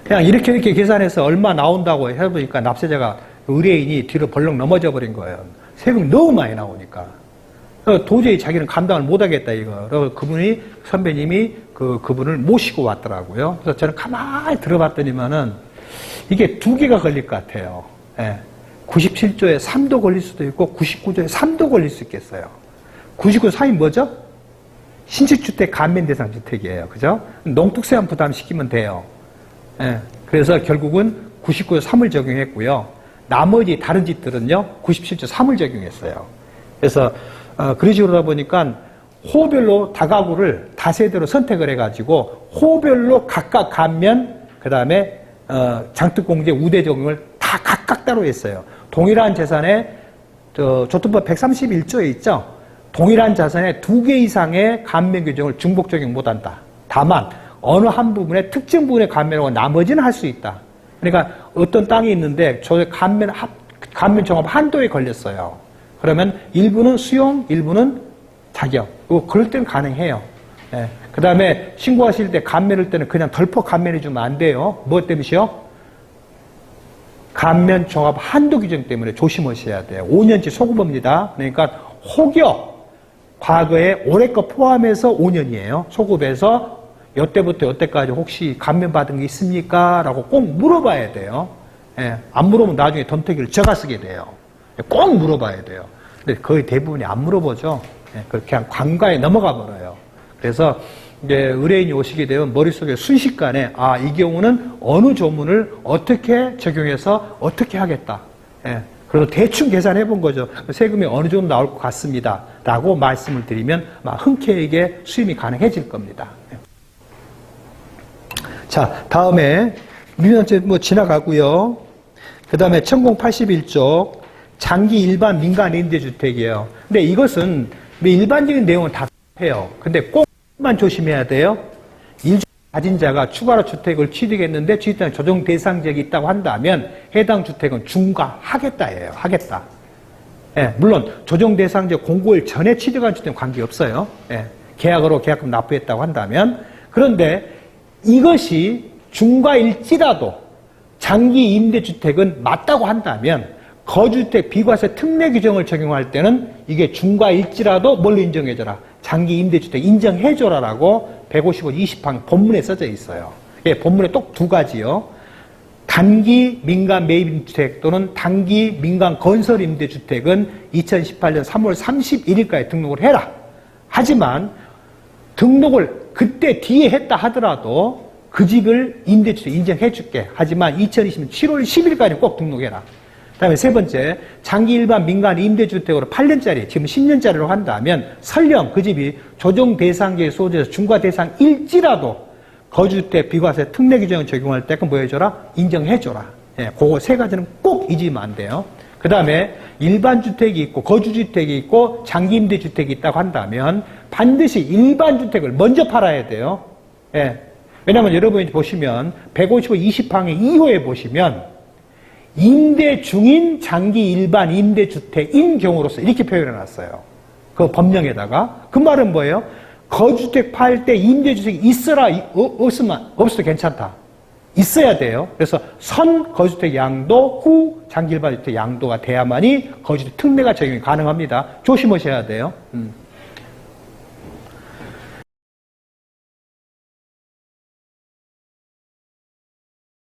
그냥 이렇게 계산해서 얼마 나온다고 해보니까 납세자가 의뢰인이 뒤로 벌렁 넘어져 버린 거예요. 세금이 너무 많이 나오니까. 도저히 자기는 감당을 못하겠다 이거. 그래서 그분이 선배님이 그분을 모시고 왔더라고요. 그래서 저는 가만히 들어봤더니만은 이게 두 개가 걸릴 것 같아요. 예. 97조에 3도 걸릴 수도 있고 99조에 3도 걸릴 수 있겠어요. 99조 3이 뭐죠? 신축주택 감면 대상 주택이에요. 그죠? 농특세만 부담시키면 돼요. 예. 그래서 결국은 99조 3을 적용했고요. 나머지 다른 집들은요 97조 3을 적용했어요. 그래서 그런 식으로 하다 보니까 호별로 다가구를 다세대로 선택을 해가지고 호별로 각각 감면 그 다음에 장특공제 우대 적용을 다 각각 따로 했어요. 동일한 재산에 조건법 131조에 있죠. 동일한 자산에 2개 이상의 감면 규정을 중복 적용 못한다. 다만 어느 한 부분에 특정 부분에 감면하고 나머지는 할 수 있다. 그러니까 어떤 땅이 있는데 저 감면 종합 한도에 걸렸어요. 그러면 일부는 수용, 일부는 자격. 그럴 때는 가능해요. 예. 그 다음에 신고하실 때 감면할 때는 그냥 덜컥 감면해주면 안 돼요. 뭐 때문이요? 감면 종합 한도 규정 때문에 조심하셔야 돼요. 5년치 소급입니다. 그러니까 혹여 과거에 올해 거 포함해서 5년이에요. 소급해서 여태부터 여태까지 혹시 감면 받은 게 있습니까? 라고 꼭 물어봐야 돼요. 예. 안 물어보면 나중에 덤태기를 제가 쓰게 돼요. 꼭 물어봐야 돼요. 근데 거의 대부분이 안 물어보죠. 그렇게 그냥 관과에 넘어가 버려요. 그래서 이제 의뢰인이 오시게 되면 머릿속에 순식간에 이 경우는 어느 조문을 어떻게 적용해서 어떻게 하겠다. 그래서 대충 계산해 본 거죠. 세금이 어느 정도 나올 것 같습니다. 라고 말씀을 드리면 흔쾌하게 수임이 가능해질 겁니다. 자, 다음에 민원제 지나가고요. 그 다음에 1081조 장기 일반 민간 임대주택이에요. 근데 이것은 일반적인 내용은 다 해요. 근데 꼭만 조심해야 돼요. 일주택 가진 자가 추가로 주택을 취득했는데 취득한 조정 대상 지역이 있다고 한다면 해당 주택은 중과하겠다예요. 하겠다. 예, 물론 조정 대상 지역 공고일 전에 취득한 주택은 관계없어요. 예, 계약으로 계약금 납부했다고 한다면. 그런데 이것이 중과일지라도 장기 임대주택은 맞다고 한다면 거주주택 비과세 특례 규정을 적용할 때는 이게 중과일지라도 뭘로 인정해줘라? 장기 임대주택 인정해줘라라고 155 20항 본문에 써져 있어요. 예, 본문에 또 두 가지요. 단기 민간 매입임대주택 또는 단기 민간 건설 임대주택은 2018년 3월 31일까지 등록을 해라. 하지만 등록을 그때 뒤에 했다 하더라도 그 집을 임대주택 인정해줄게. 하지만 2020년 7월 10일까지 꼭 등록해라. 그 다음에 세 번째, 장기 일반 민간 임대주택으로 8년짜리, 지금 10년짜리로 한다면 설령 그 집이 조정 대상지에 소재에서 중과 대상일지라도 거주주택 비과세 특례 규정을 적용할 때 뭐 해줘라? 인정해줘라. 예, 그거 세 가지는 꼭 잊으면 안 돼요. 그 다음에 일반 주택이 있고 거주주택이 있고 장기 임대주택이 있다고 한다면 반드시 일반 주택을 먼저 팔아야 돼요. 예. 왜냐하면 여러분이 보시면 155 20항의 2호에 보시면 임대 중인 장기 일반 임대주택인 경우로서 이렇게 표현해 놨어요. 그 법령에다가. 그 말은 뭐예요? 거주주택 팔 때 임대주택이 있어라, 없어도 괜찮다. 있어야 돼요. 그래서 선 거주주택 양도, 후 장기 일반 주택 양도가 돼야만이 거주주택 특례가 적용이 가능합니다. 조심하셔야 돼요.